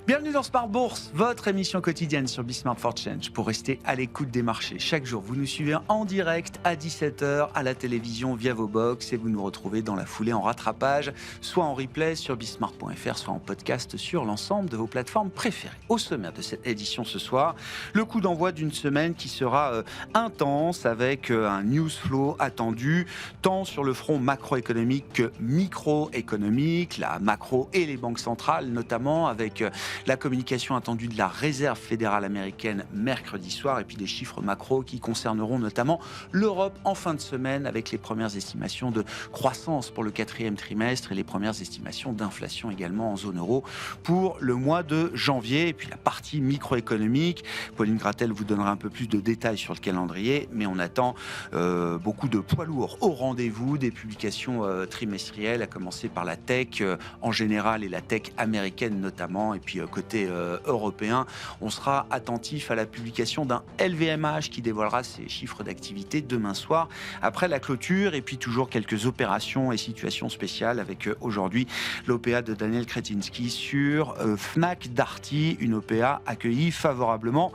Bienvenue dans Smart Bourse, votre émission quotidienne sur Smart for Change pour rester à l'écoute des marchés. Chaque jour, vous nous suivez en direct à 17h à la télévision via vos box et vous nous retrouvez dans la foulée en rattrapage, soit en replay sur bismart.fr, soit en podcast sur l'ensemble de vos plateformes préférées. Au sommaire de cette édition ce soir, le coup d'envoi d'une semaine qui sera intense avec un news flow attendu tant sur le front macroéconomique que microéconomique, la macro et les banques centrales notamment avec la communication attendue de la Réserve fédérale américaine mercredi soir et puis des chiffres macro qui concerneront notamment l'Europe en fin de semaine avec les premières estimations de croissance pour le 4e trimestre et les premières estimations d'inflation également en zone euro pour le mois de janvier. Et puis la partie microéconomique, Pauline Gratel vous donnera un peu plus de détails sur le calendrier, mais on attend beaucoup de poids lourds au rendez-vous, des publications trimestrielles, à commencer par la tech en général et la tech américaine notamment, et puis côté européen, on sera attentif à la publication d'un LVMH qui dévoilera ses chiffres d'activité demain soir après la clôture, et puis toujours quelques opérations et situations spéciales avec aujourd'hui l'OPA de Daniel Kretinsky sur Fnac Darty, une OPA accueillie favorablement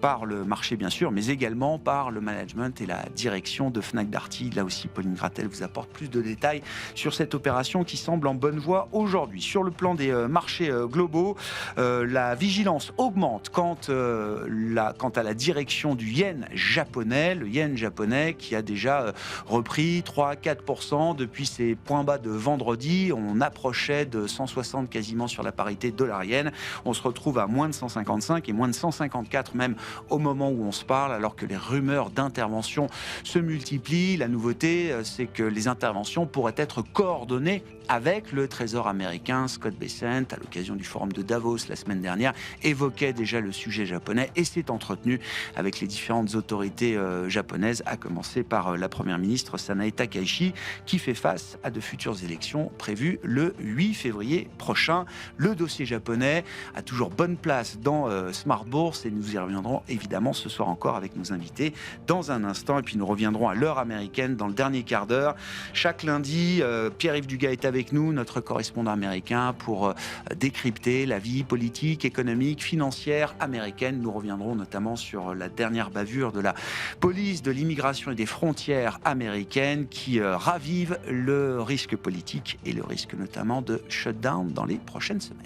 par le marché bien sûr, mais également par le management et la direction de Fnac Darty. Là aussi, Pauline Gratel vous apporte plus de détails sur cette opération qui semble en bonne voie aujourd'hui. Sur le plan des marchés globaux, la vigilance augmente quant à la direction du yen japonais. Le yen japonais qui a déjà repris 3 à 4% depuis ses points bas de vendredi. On approchait de 160 quasiment sur la parité dollar-yen. On se retrouve à moins de 155 et moins de 154 même au moment où on se parle, alors que les rumeurs d'intervention se multiplient. La nouveauté, c'est que les interventions pourraient être coordonnées avec le Trésor américain. Scott Bessent, à l'occasion du forum de Davos la semaine dernière, évoquait déjà le sujet japonais et s'est entretenu avec les différentes autorités japonaises, à commencer par la première ministre Sanae Takaichi, qui fait face à de futures élections prévues le 8 février prochain. Le dossier japonais a toujours bonne place dans Smart Bourse et nous y reviendrons évidemment ce soir encore avec nos invités dans un instant. Et puis nous reviendrons à l'heure américaine dans le dernier quart d'heure. Chaque lundi, Pierre-Yves Dugas est avec nous, notre correspondant américain, pour décrypter la vie politique, économique, financière américaine. Nous reviendrons notamment sur la dernière bavure de la police de l'immigration et des frontières américaines qui ravive le risque politique et le risque notamment de shutdown dans les prochaines semaines.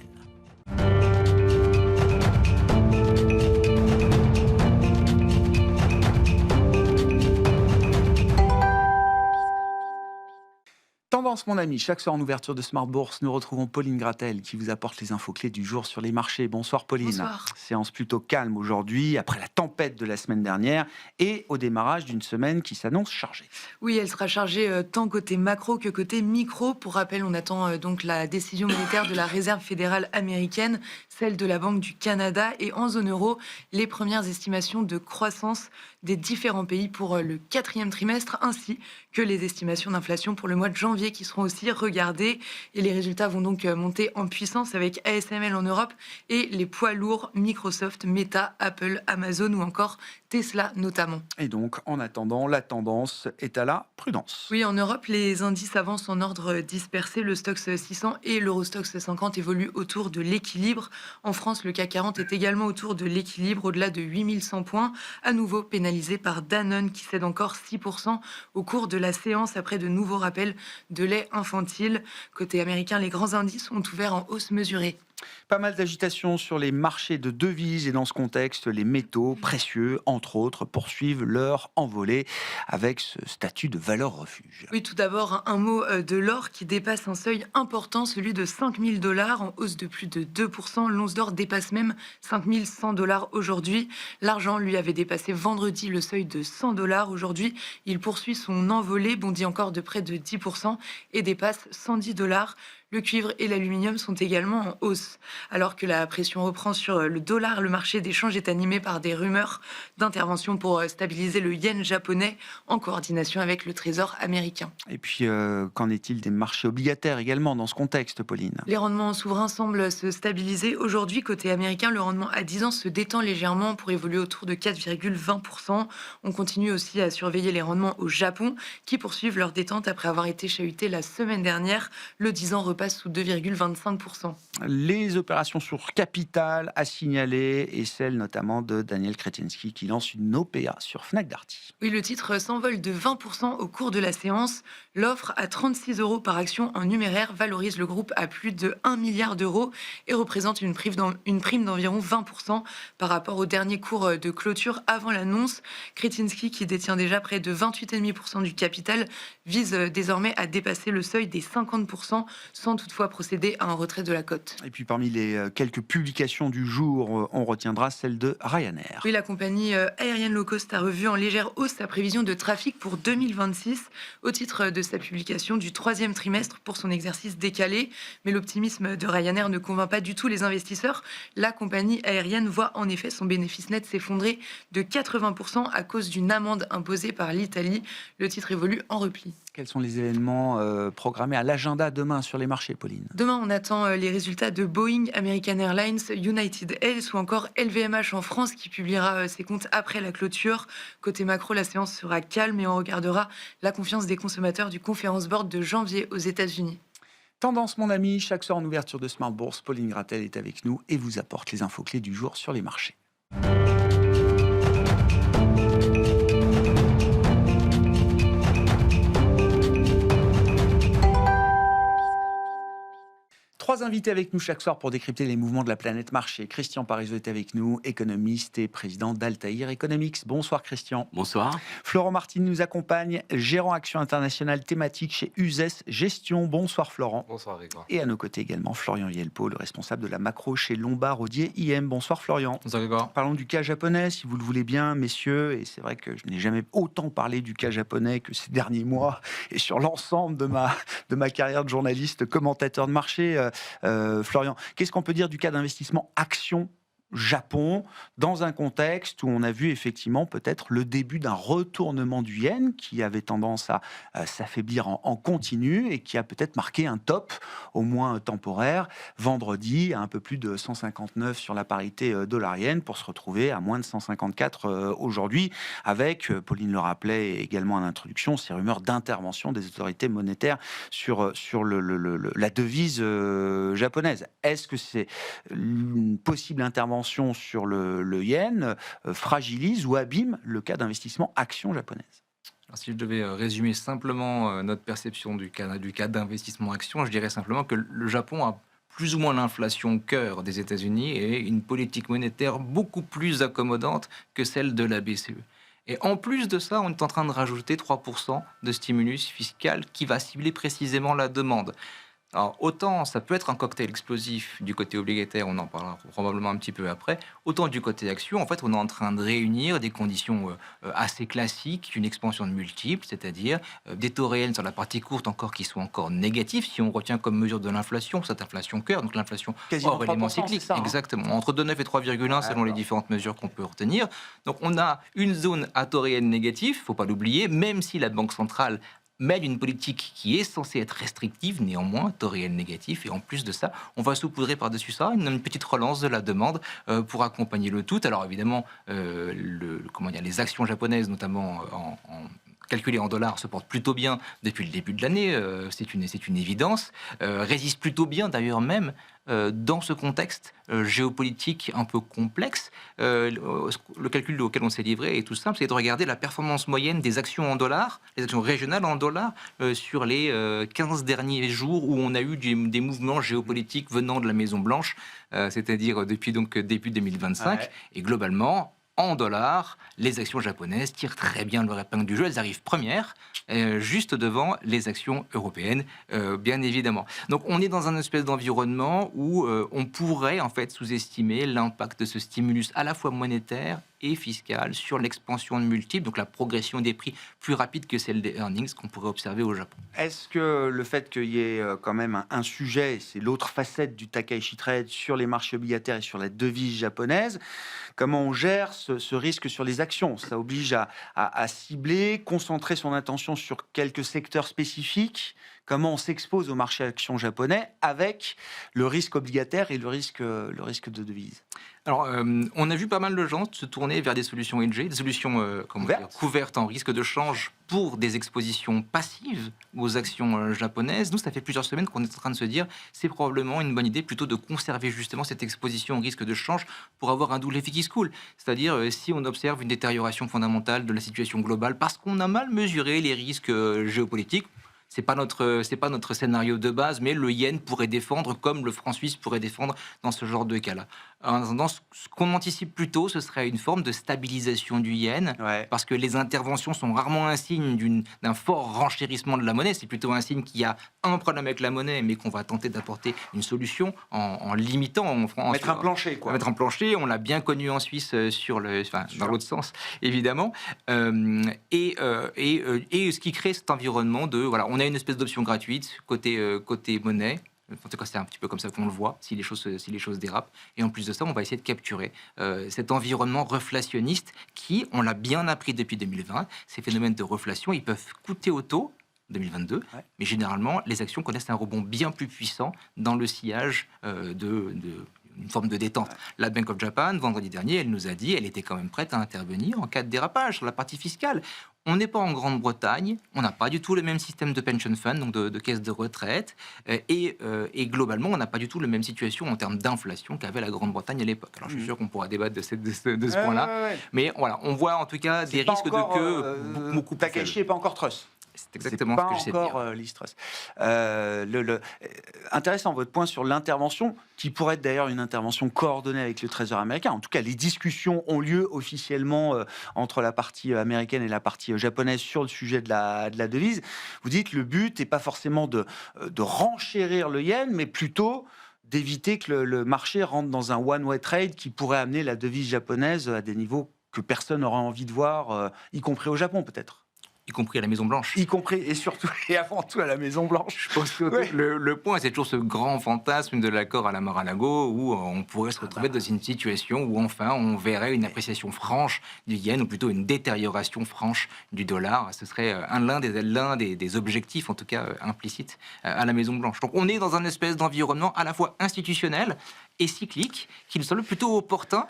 Tendance, mon ami, chaque soir en ouverture de Smart Bourse, nous retrouvons Pauline Gratel qui vous apporte les infos clés du jour sur les marchés. Bonsoir Pauline. Bonsoir. Séance plutôt calme aujourd'hui, après la tempête de la semaine dernière et au démarrage d'une semaine qui s'annonce chargée. Oui, elle sera chargée tant côté macro que côté micro. Pour rappel, on attend donc la décision monétaire de la Réserve fédérale américaine, celle de la Banque du Canada et en zone euro, les premières estimations de croissance des différents pays pour le 4e trimestre, ainsi que les estimations d'inflation pour le mois de janvier qui seront aussi regardées. Et les résultats vont donc monter en puissance avec ASML en Europe et les poids lourds Microsoft, Meta, Apple, Amazon ou encore Tesla notamment. Et donc, en attendant, la tendance est à la prudence. Oui, en Europe, les indices avancent en ordre dispersé. Le Stoxx 600 et l'Eurostoxx 50 évoluent autour de l'équilibre. En France, le CAC 40 est également autour de l'équilibre, au-delà de 8100 points, à nouveau pénalisé par Danone qui cède encore 6% au cours de la séance après de nouveaux rappels de lait infantile. Côté américain, les grands indices ont ouvert en hausse mesurée. Pas mal d'agitation sur les marchés de devises et dans ce contexte, les métaux précieux, entre autres, poursuivent leur envolée avec ce statut de valeur refuge. Oui, tout d'abord, un mot de l'or qui dépasse un seuil important, celui de 5 000 $, en hausse de plus de 2%. L'once d'or dépasse même 5 100 $ aujourd'hui. L'argent, lui, avait dépassé vendredi le seuil de 100 $. Aujourd'hui, il poursuit son envolée, bondit encore de près de 10% et dépasse 110 $. Le cuivre et l'aluminium sont également en hausse. Alors que la pression reprend sur le dollar, le marché des changes est animé par des rumeurs d'intervention pour stabiliser le yen japonais en coordination avec le Trésor américain. Et puis, qu'en est-il des marchés obligataires également dans ce contexte, Pauline ? Les rendements souverains semblent se stabiliser. Aujourd'hui, côté américain, le rendement à 10 ans se détend légèrement pour évoluer autour de 4,20%. On continue aussi à surveiller les rendements au Japon qui poursuivent leur détente après avoir été chahutés la semaine dernière. Le 10 ans repart repasse sous 2,25%. Les opérations sur Capital à signaler et celle notamment de Daniel Kretinsky qui lance une OPA sur Fnac Darty. Oui, le titre s'envole de 20% au cours de la séance. L'offre à 36 euros par action en numéraire valorise le groupe à plus de 1 milliard d'euros et représente une prime d'environ 20% par rapport au dernier cours de clôture avant l'annonce. Kretinsky, qui détient déjà près de 28,5% du capital, vise désormais à dépasser le seuil des 50% sans toutefois procéder à un retrait de la cote. Et puis parmi les quelques publications du jour, on retiendra celle de Ryanair. Oui, la compagnie aérienne low cost a revu en légère hausse sa prévision de trafic pour 2026 au titre de sa publication du troisième trimestre pour son exercice décalé. Mais l'optimisme de Ryanair ne convainc pas du tout les investisseurs. La compagnie aérienne voit en effet son bénéfice net s'effondrer de 80% à cause d'une amende imposée par l'Italie. Le titre évolue en repli. Quels sont les événements programmés à l'agenda demain sur les marchés, Pauline? Demain, on attend les résultats de Boeing, American Airlines, United Airlines ou encore LVMH en France qui publiera ses comptes après la clôture. Côté macro, la séance sera calme et on regardera la confiance des consommateurs du Conference Board de janvier aux États-Unis. Tendance, mon ami, chaque soir en ouverture de Smart Bourse, Pauline Gratel est avec nous et vous apporte les infos clés du jour sur les marchés. Trois invités avec nous chaque soir pour décrypter les mouvements de la planète marché. Christian Parizeau est avec nous, économiste et président d'Altair Economics. Bonsoir Christian. Bonsoir. Florent Martin nous accompagne, gérant action internationale thématique chez USES Gestion. Bonsoir Florent. Bonsoir Grégoire. Et à nos côtés également Florian Yelpo, le responsable de la macro chez Lombard Odier IM. Bonsoir Florian. Bonsoir Grégoire. Parlons du cas japonais, si vous le voulez bien, messieurs. Et c'est vrai que je n'ai jamais autant parlé du cas japonais que ces derniers mois et sur l'ensemble de ma carrière de journaliste, commentateur de marché. Florian, qu'est-ce qu'on peut dire du cas d'investissement action Japon, dans un contexte où on a vu effectivement peut-être le début d'un retournement du yen qui avait tendance à s'affaiblir en continu et qui a peut-être marqué un top, au moins temporaire, vendredi à un peu plus de 159 sur la parité dollar-yen pour se retrouver à moins de 154 aujourd'hui, avec, Pauline le rappelait également en introduction, ces rumeurs d'intervention des autorités monétaires sur la devise japonaise. Est-ce que c'est une possible intervention sur le yen fragilise ou abîme le cas d'investissement action japonaise? Alors, si je devais résumer simplement notre perception du cas d'investissement action, je dirais simplement que le Japon a plus ou moins l'inflation cœur des États-Unis et une politique monétaire beaucoup plus accommodante que celle de la BCE. Et en plus de ça, on est en train de rajouter 3% de stimulus fiscal qui va cibler précisément la demande. Alors, autant ça peut être un cocktail explosif du côté obligataire, on en parlera probablement un petit peu après, autant du côté action, en fait, on est en train de réunir des conditions assez classiques, une expansion de multiples, c'est-à-dire des taux réels sur la partie courte encore qui sont encore négatifs, si on retient comme mesure de l'inflation, cette inflation cœur, donc l'inflation hors élément cyclique, ça, hein. Exactement, entre 2,9 et 3,1 selon les différentes mesures qu'on peut retenir. Donc on a une zone à taux réel négatif, il ne faut pas l'oublier, même si la Banque centrale mène une politique qui est censée être restrictive, néanmoins, taux réel négatif. Et en plus de ça, on va saupoudrer par-dessus ça une petite relance de la demande pour accompagner le tout. Alors évidemment, les actions japonaises, notamment calculées en dollars, se portent plutôt bien depuis le début de l'année. C'est une évidence. Résistent plutôt bien, d'ailleurs même, dans ce contexte géopolitique un peu complexe. Le calcul auquel on s'est livré est tout simple, c'est de regarder la performance moyenne des actions en dollars, les actions régionales en dollars, sur les 15 derniers jours où on a eu des mouvements géopolitiques venant de la Maison-Blanche, c'est-à-dire depuis donc début 2025. Ouais. Et globalement, en dollars, les actions japonaises tirent très bien leur épingle du jeu. Elles arrivent premières, juste devant les actions européennes, bien évidemment. Donc on est dans un espèce d'environnement où on pourrait en fait sous-estimer l'impact de ce stimulus à la fois monétaire et fiscal sur l'expansion de multiples, donc la progression des prix plus rapide que celle des earnings qu'on pourrait observer au Japon. Est-ce que le fait qu'il y ait quand même un sujet, c'est l'autre facette du Takaichi Trade sur les marchés obligataires et sur la devise japonaise, comment on gère ce risque sur les actions? Ça oblige à cibler, concentrer son attention sur quelques secteurs spécifiques. comment on s'expose au marché action japonais avec le risque obligataire et le risque de devise. Alors, on a vu pas mal de gens se tourner vers des solutions hedgées, des solutions couvertes en risque de change pour des expositions passives aux actions japonaises. Nous, ça fait plusieurs semaines qu'on est en train de se dire c'est probablement une bonne idée plutôt de conserver justement cette exposition au risque de change pour avoir un double effet qui se coule. C'est-à-dire, si on observe une détérioration fondamentale de la situation globale parce qu'on a mal mesuré les risques géopolitiques, c'est pas notre scénario de base, mais le yen pourrait défendre comme le franc suisse pourrait défendre dans ce genre de cas-là. En attendant, ce qu'on anticipe plutôt, ce serait une forme de stabilisation du yen, parce que les interventions sont rarement un signe d'un fort renchérissement de la monnaie. C'est plutôt un signe qu'il y a un problème avec la monnaie, mais qu'on va tenter d'apporter une solution en limitant. Mettre un plancher, quoi. Mettre un plancher, on l'a bien connu en Suisse dans l'autre sens, évidemment. Et ce qui crée cet environnement on a une espèce d'option gratuite côté monnaie. En tout cas, c'est un petit peu comme ça qu'on le voit, si les choses dérapent. Et en plus de ça, on va essayer de capturer cet environnement reflationniste qui, on l'a bien appris depuis 2020, ces phénomènes de reflation, ils peuvent coûter au taux 2022, mais généralement, les actions connaissent un rebond bien plus puissant dans le sillage une forme de détente. La Bank of Japan, vendredi dernier, elle nous a dit qu'elle était quand même prête à intervenir en cas de dérapage sur la partie fiscale. On n'est pas en Grande-Bretagne, on n'a pas du tout le même système de pension fund, donc de caisse de retraite, et globalement, on n'a pas du tout la même situation en termes d'inflation qu'avait la Grande-Bretagne à l'époque. Alors, je suis sûr qu'on pourra débattre de ce point-là, mais voilà, on voit en tout cas des risques de queue beaucoup plus faibles. Takeshi n'est pas encore Truss. C'est exactement ce que j'essaie de dire. Pas encore Liz Truss. Intéressant votre point sur l'intervention, qui pourrait être d'ailleurs une intervention coordonnée avec le Trésor américain. En tout cas, les discussions ont lieu officiellement entre la partie américaine et la partie japonaise sur le sujet de la devise. Vous dites le but n'est pas forcément de renchérir le yen, mais plutôt d'éviter que le marché rentre dans un one-way trade qui pourrait amener la devise japonaise à des niveaux que personne n'aura envie de voir, y compris au Japon peut-être. Y compris à la Maison-Blanche. Y compris, et surtout, et avant tout à la Maison-Blanche. Je pense que le point, c'est toujours ce grand fantasme de l'accord à la Mar-a-Lago où on pourrait se retrouver dans une situation où enfin on verrait une appréciation franche du yen, ou plutôt une détérioration franche du dollar. Ce serait l'un des objectifs, en tout cas implicites, à la Maison-Blanche. Donc on est dans un espèce d'environnement à la fois institutionnel et cyclique qui nous semble plutôt opportun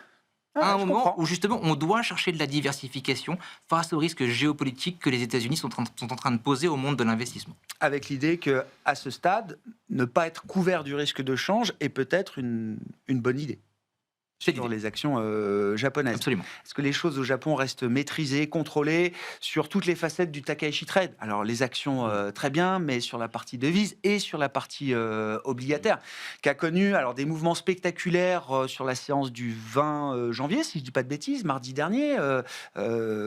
à un moment où justement on doit chercher de la diversification face aux risques géopolitiques que les États-Unis sont en train de poser au monde de l'investissement. Avec l'idée qu'à ce stade, ne pas être couvert du risque de change est peut-être une bonne idée. Sur les actions japonaises. Absolument. Est-ce que les choses au Japon restent maîtrisées, contrôlées sur toutes les facettes du Takaishi Trade? Alors les actions très bien, mais sur la partie devise et sur la partie obligataire, qui a connu des mouvements spectaculaires sur la séance du 20 janvier, si je ne dis pas de bêtises, mardi dernier,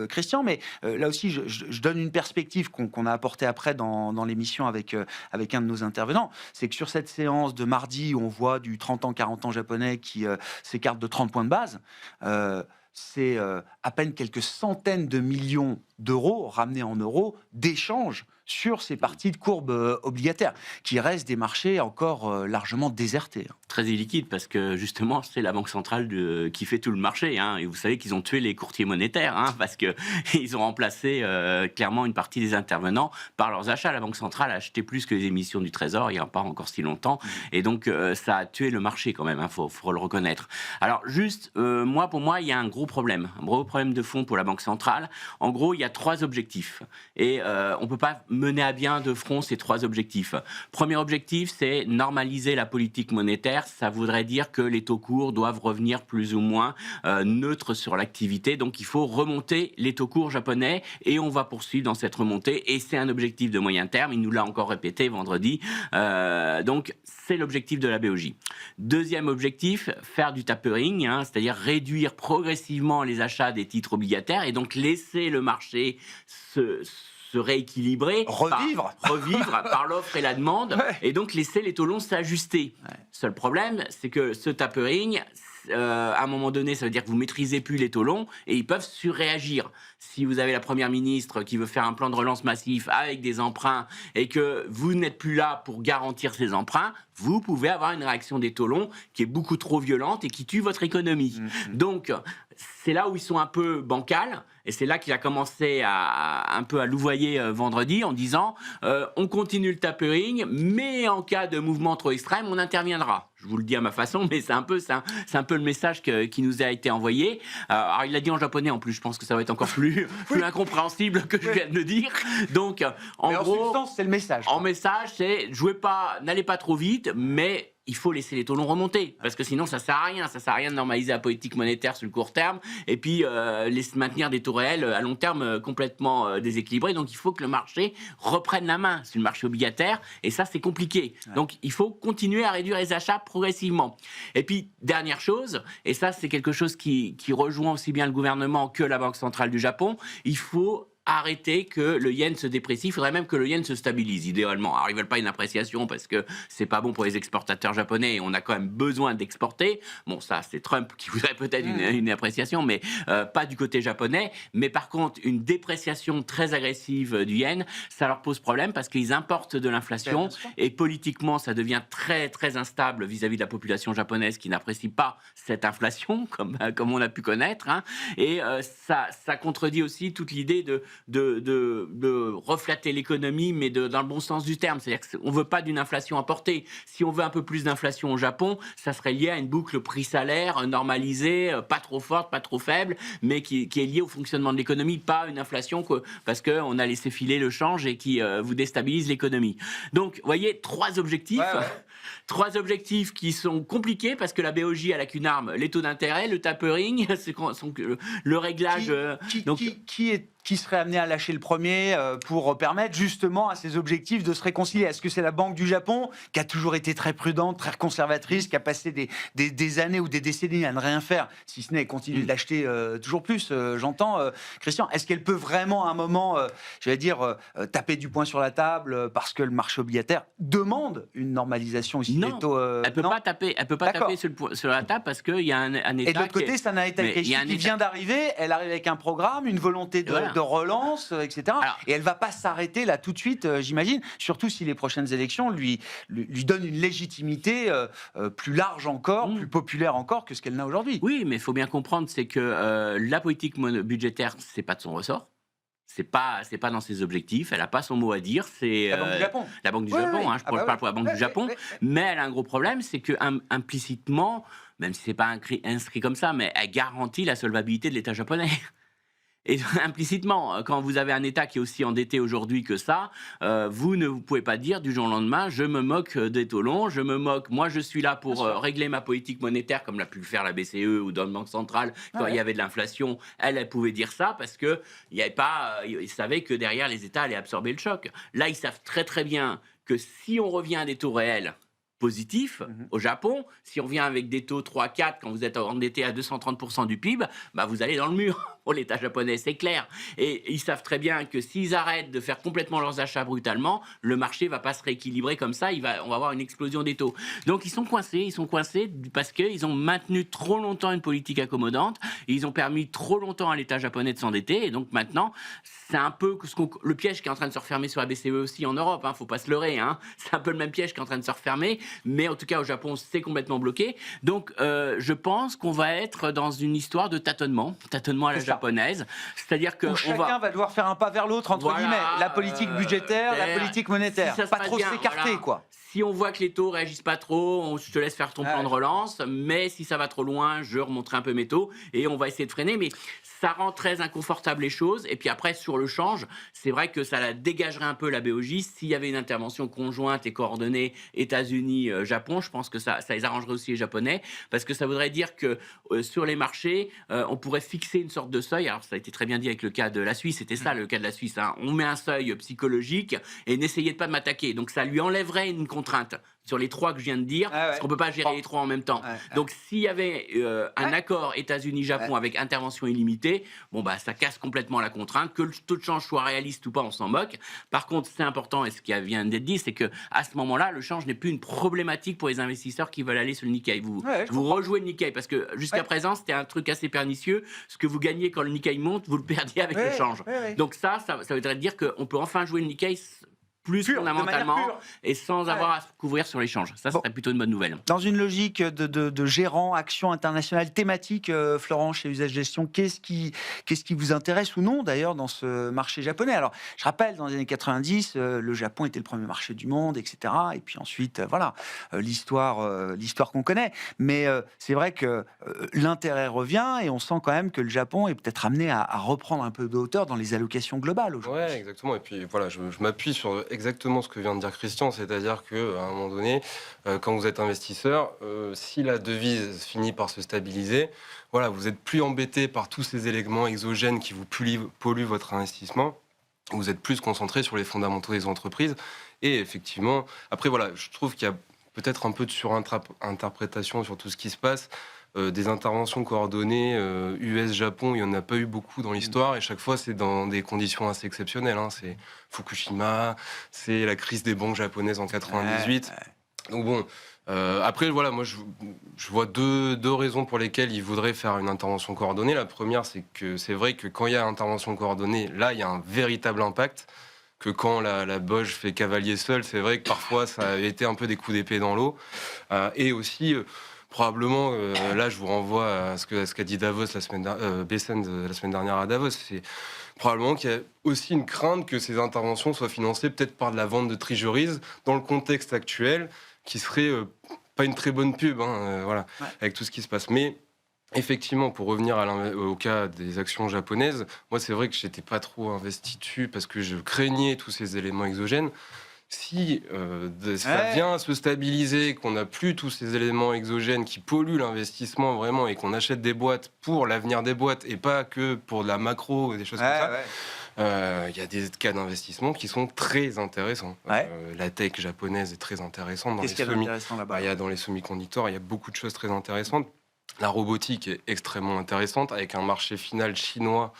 Christian. Mais là aussi, je donne une perspective qu'on a apportée après dans l'émission avec un de nos intervenants. C'est que sur cette séance de mardi, où on voit du 30 ans, 40 ans japonais qui s'écarte de 30 points de base, c'est à peine quelques centaines de millions d'euros, ramenés en euros, d'échanges sur ces parties de courbe obligataire, qui restent des marchés encore largement désertés. Très illiquide, parce que justement, c'est la Banque centrale qui fait tout le marché. Et vous savez qu'ils ont tué les courtiers monétaires, parce qu'ils ont remplacé clairement une partie des intervenants par leurs achats. La Banque centrale a acheté plus que les émissions du Trésor, il n'y a pas encore si longtemps. Et donc, ça a tué le marché quand même, faut le reconnaître. Alors, juste, pour moi, il y a un gros problème de fond pour la Banque centrale. En gros, il y a 3 objectifs. Et on ne peut pas mener à bien de front ces 3 objectifs. Premier objectif, c'est normaliser la politique monétaire. Ça voudrait dire que les taux courts doivent revenir plus ou moins neutres sur l'activité. Donc, il faut remonter les taux courts japonais et on va poursuivre dans cette remontée. Et c'est un objectif de moyen terme. Il nous l'a encore répété vendredi. Donc, c'est l'objectif de la BOJ. Deuxième objectif, faire du tapering, c'est-à-dire réduire progressivement les achats des titres obligataires et donc laisser le marché se rééquilibrer, revivre par l'offre et la demande, et donc laisser les taux longs s'ajuster. Seul problème, c'est que ce tapering, à un moment donné, ça veut dire que vous maîtrisez plus les taux longs et ils peuvent surréagir. Si vous avez la première ministre qui veut faire un plan de relance massif avec des emprunts et que vous n'êtes plus là pour garantir ces emprunts, vous pouvez avoir une réaction des taux longs qui est beaucoup trop violente et qui tue votre économie. Donc, c'est là où ils sont un peu bancals, et c'est là qu'il a commencé un peu à louvoyer vendredi en disant on continue le tapering, mais en cas de mouvement trop extrême, on interviendra. Je vous le dis à ma façon, mais c'est un peu le message qui nous a été envoyé. Alors il l'a dit en japonais en plus, je pense que ça va être encore plus incompréhensible que je viens de le dire. Donc en gros, substance, c'est le message. En message, c'est n'allez pas trop vite, mais il faut laisser les taux longs remonter, parce que sinon ça sert à rien. Ça sert à rien de normaliser la politique monétaire sur le court terme et puis maintenir des taux réels à long terme complètement déséquilibrés. Donc il faut que le marché reprenne la main sur le marché obligataire, et ça c'est compliqué. Ouais. Donc il faut continuer à réduire les achats progressivement. Et puis dernière chose, et ça c'est quelque chose qui rejoint aussi bien le gouvernement que la Banque centrale du Japon, il faut arrêter que le yen se déprécie. Il faudrait même que le yen se stabilise, idéalement. Alors, ils ne veulent pas une appréciation parce que c'est pas bon pour les exportateurs japonais et on a quand même besoin d'exporter. Bon, ça, c'est Trump qui voudrait peut-être une appréciation, mais pas du côté japonais. Mais par contre, une dépréciation très agressive du yen, ça leur pose problème parce qu'ils importent de l'inflation et politiquement, ça devient très, très instable vis-à-vis de la population japonaise qui n'apprécie pas cette inflation, comme on a pu connaître. Hein. Et ça contredit aussi toute l'idée de reflater l'économie, mais dans le bon sens du terme. C'est-à-dire qu'on ne veut pas d'une inflation importée. Si on veut un peu plus d'inflation au Japon, ça serait lié à une boucle prix-salaire normalisée, pas trop forte, pas trop faible, mais qui est liée au fonctionnement de l'économie, pas une inflation parce qu'on a laissé filer le change et qui vous déstabilise l'économie. Donc, vous voyez, trois objectifs. Trois objectifs qui sont compliqués parce que la BOJ elle a qu'une arme, les taux d'intérêt, le tapering, le réglage. Qui serait amené à lâcher le premier pour permettre justement à ces objectifs de se réconcilier? Est-ce que c'est la Banque du Japon, qui a toujours été très prudente, très conservatrice, qui a passé des années ou des décennies à ne rien faire, si ce n'est continuer d'acheter toujours plus, j'entends, Christian. Est-ce qu'elle peut vraiment à un moment, taper du poing sur la table parce que le marché obligataire demande une normalisation aussi des taux? Elle peut pas taper sur la table parce qu'il y a un État. Et de l'autre côté, c'est un État qui vient d'arriver, elle arrive avec un programme, une volonté de relance, etc. Alors, et elle ne va pas s'arrêter là tout de suite, j'imagine, surtout si les prochaines élections lui donnent une légitimité plus large encore, plus populaire encore que ce qu'elle n'a aujourd'hui. Oui, mais il faut bien comprendre, c'est que la politique budgétaire, ce n'est pas de son ressort. C'est pas dans ses objectifs, elle n'a pas son mot à dire. C'est la Banque du Japon. La Banque du Japon, hein, je parle pour la Banque du Japon. Mais elle a un gros problème, c'est que implicitement, même si c'est pas inscrit comme ça, mais elle garantit la solvabilité de l'État japonais. Et implicitement, quand vous avez un État qui est aussi endetté aujourd'hui que ça, vous ne pouvez pas dire du jour au lendemain, je me moque des taux longs, moi je suis là pour régler ma politique monétaire comme l'a pu le faire la BCE ou dans la Banque centrale quand il y avait de l'inflation. Elle pouvait dire ça parce que ils savaient que derrière les États allaient absorber le choc. Là, ils savent très très bien que si on revient à des taux réels positif au Japon, si on vient avec des taux 3-4 quand vous êtes endetté à 230% du PIB, vous allez dans le mur pour l'État japonais, c'est clair. Et ils savent très bien que s'ils arrêtent de faire complètement leurs achats brutalement, le marché va pas se rééquilibrer comme ça, on va avoir une explosion des taux. Donc ils sont coincés parce qu'ils ont maintenu trop longtemps une politique accommodante, et ils ont permis trop longtemps à l'État japonais de s'endetter, et donc maintenant, c'est un peu le piège qui est en train de se refermer sur la BCE aussi en Europe, faut pas se leurrer, c'est un peu le même piège qui est en train de se refermer, mais en tout cas au Japon c'est complètement bloqué. Donc je pense qu'on va être dans une histoire de tâtonnement à la japonaise, c'est-à-dire que chacun va devoir faire un pas vers l'autre entre guillemets, la politique budgétaire, la politique monétaire, pas trop s'écarter quoi. Si on voit que les taux réagissent pas trop, je te laisse faire ton plan de relance, mais si ça va trop loin, je remonterai un peu mes taux et on va essayer de freiner, mais ça rend très inconfortable les choses. Et puis après, sur le change, c'est vrai que ça la dégagerait un peu la BOJ. S'il y avait une intervention conjointe et coordonnée États-Unis-Japon, je pense que ça les arrangerait aussi les Japonais, parce que ça voudrait dire que sur les marchés, on pourrait fixer une sorte de seuil. Alors ça a été très bien dit avec le cas de la Suisse, c'était ça le cas de la Suisse. On met un seuil psychologique et n'essayez pas de m'attaquer. Donc ça lui enlèverait une contrainte sur les trois que je viens de dire, parce qu'on ne peut pas gérer les trois en même temps. Donc s'il y avait un accord États-Unis-Japon avec intervention illimitée, ça casse complètement la contrainte. Que le taux de change soit réaliste ou pas, on s'en moque. Par contre, c'est important, et ce qui vient d'être dit, c'est qu'à ce moment-là, le change n'est plus une problématique pour les investisseurs qui veulent aller sur le Nikkei. Vous rejouez le Nikkei, parce que jusqu'à présent, c'était un truc assez pernicieux. Ce que vous gagnez quand le Nikkei monte, vous le perdiez avec le change. Donc ça voudrait dire qu'on peut enfin jouer le Nikkei plus Pure, de manière fondamentalement pure. et sans avoir à se couvrir sur l'échange. Ça Bon. serait plutôt une bonne nouvelle. Dans une logique de gérant action internationale thématique, Florent, chez Usage Gestion, qu'est-ce qui vous intéresse ou non d'ailleurs dans ce marché japonais? Alors, je rappelle, dans les années 90, le Japon était le premier marché du monde, etc. Et puis ensuite, voilà, l'histoire qu'on connaît. Mais c'est vrai que l'intérêt revient et on sent quand même que le Japon est peut-être amené à reprendre un peu de hauteur dans les allocations globales aujourd'hui. Ouais, exactement. Et puis voilà, je m'appuie sur exactement ce que vient de dire Christian, c'est-à-dire qu'à un moment donné, quand vous êtes investisseur, si la devise finit par se stabiliser, voilà, vous n'êtes plus embêté par tous ces éléments exogènes qui vous polluent votre investissement. Vous êtes plus concentré sur les fondamentaux des entreprises. Et effectivement, après voilà, je trouve qu'il y a peut-être un peu de surinterprétation sur tout ce qui se passe. Des interventions coordonnées US-Japon, il n'y en a pas eu beaucoup dans l'histoire et chaque fois c'est dans des conditions assez exceptionnelles. Hein. C'est Fukushima, c'est la crise des banques japonaises en 98. Donc bon, après voilà, moi je vois deux raisons pour lesquelles ils voudraient faire une intervention coordonnée. La première, c'est que c'est vrai que quand il y a intervention coordonnée, là il y a un véritable impact. Que quand la Bosch fait cavalier seul, c'est vrai que parfois ça a été un peu des coups d'épée dans l'eau. Et aussi... probablement, là, je vous renvoie à ce qu'a dit Davos Bessent la semaine dernière à Davos. C'est probablement qu'il y a aussi une crainte que ces interventions soient financées peut-être par de la vente de treasuries dans le contexte actuel, qui serait pas une très bonne pub, voilà, avec tout ce qui se passe. Mais effectivement, pour revenir au cas des actions japonaises, moi, c'est vrai que j'étais pas trop investi dessus parce que je craignais tous ces éléments exogènes. Si ça vient se stabiliser, qu'on n'a plus tous ces éléments exogènes qui polluent l'investissement vraiment et qu'on achète des boîtes pour l'avenir des boîtes et pas que pour de la macro ou des choses comme ça, il y a des cas d'investissement qui sont très intéressants. La tech japonaise est très intéressante. Qu'est-ce qu'il y a d'intéressant là-bas? Il y a dans les semi-conducteurs, il y a beaucoup de choses très intéressantes. La robotique est extrêmement intéressante avec un marché final chinois.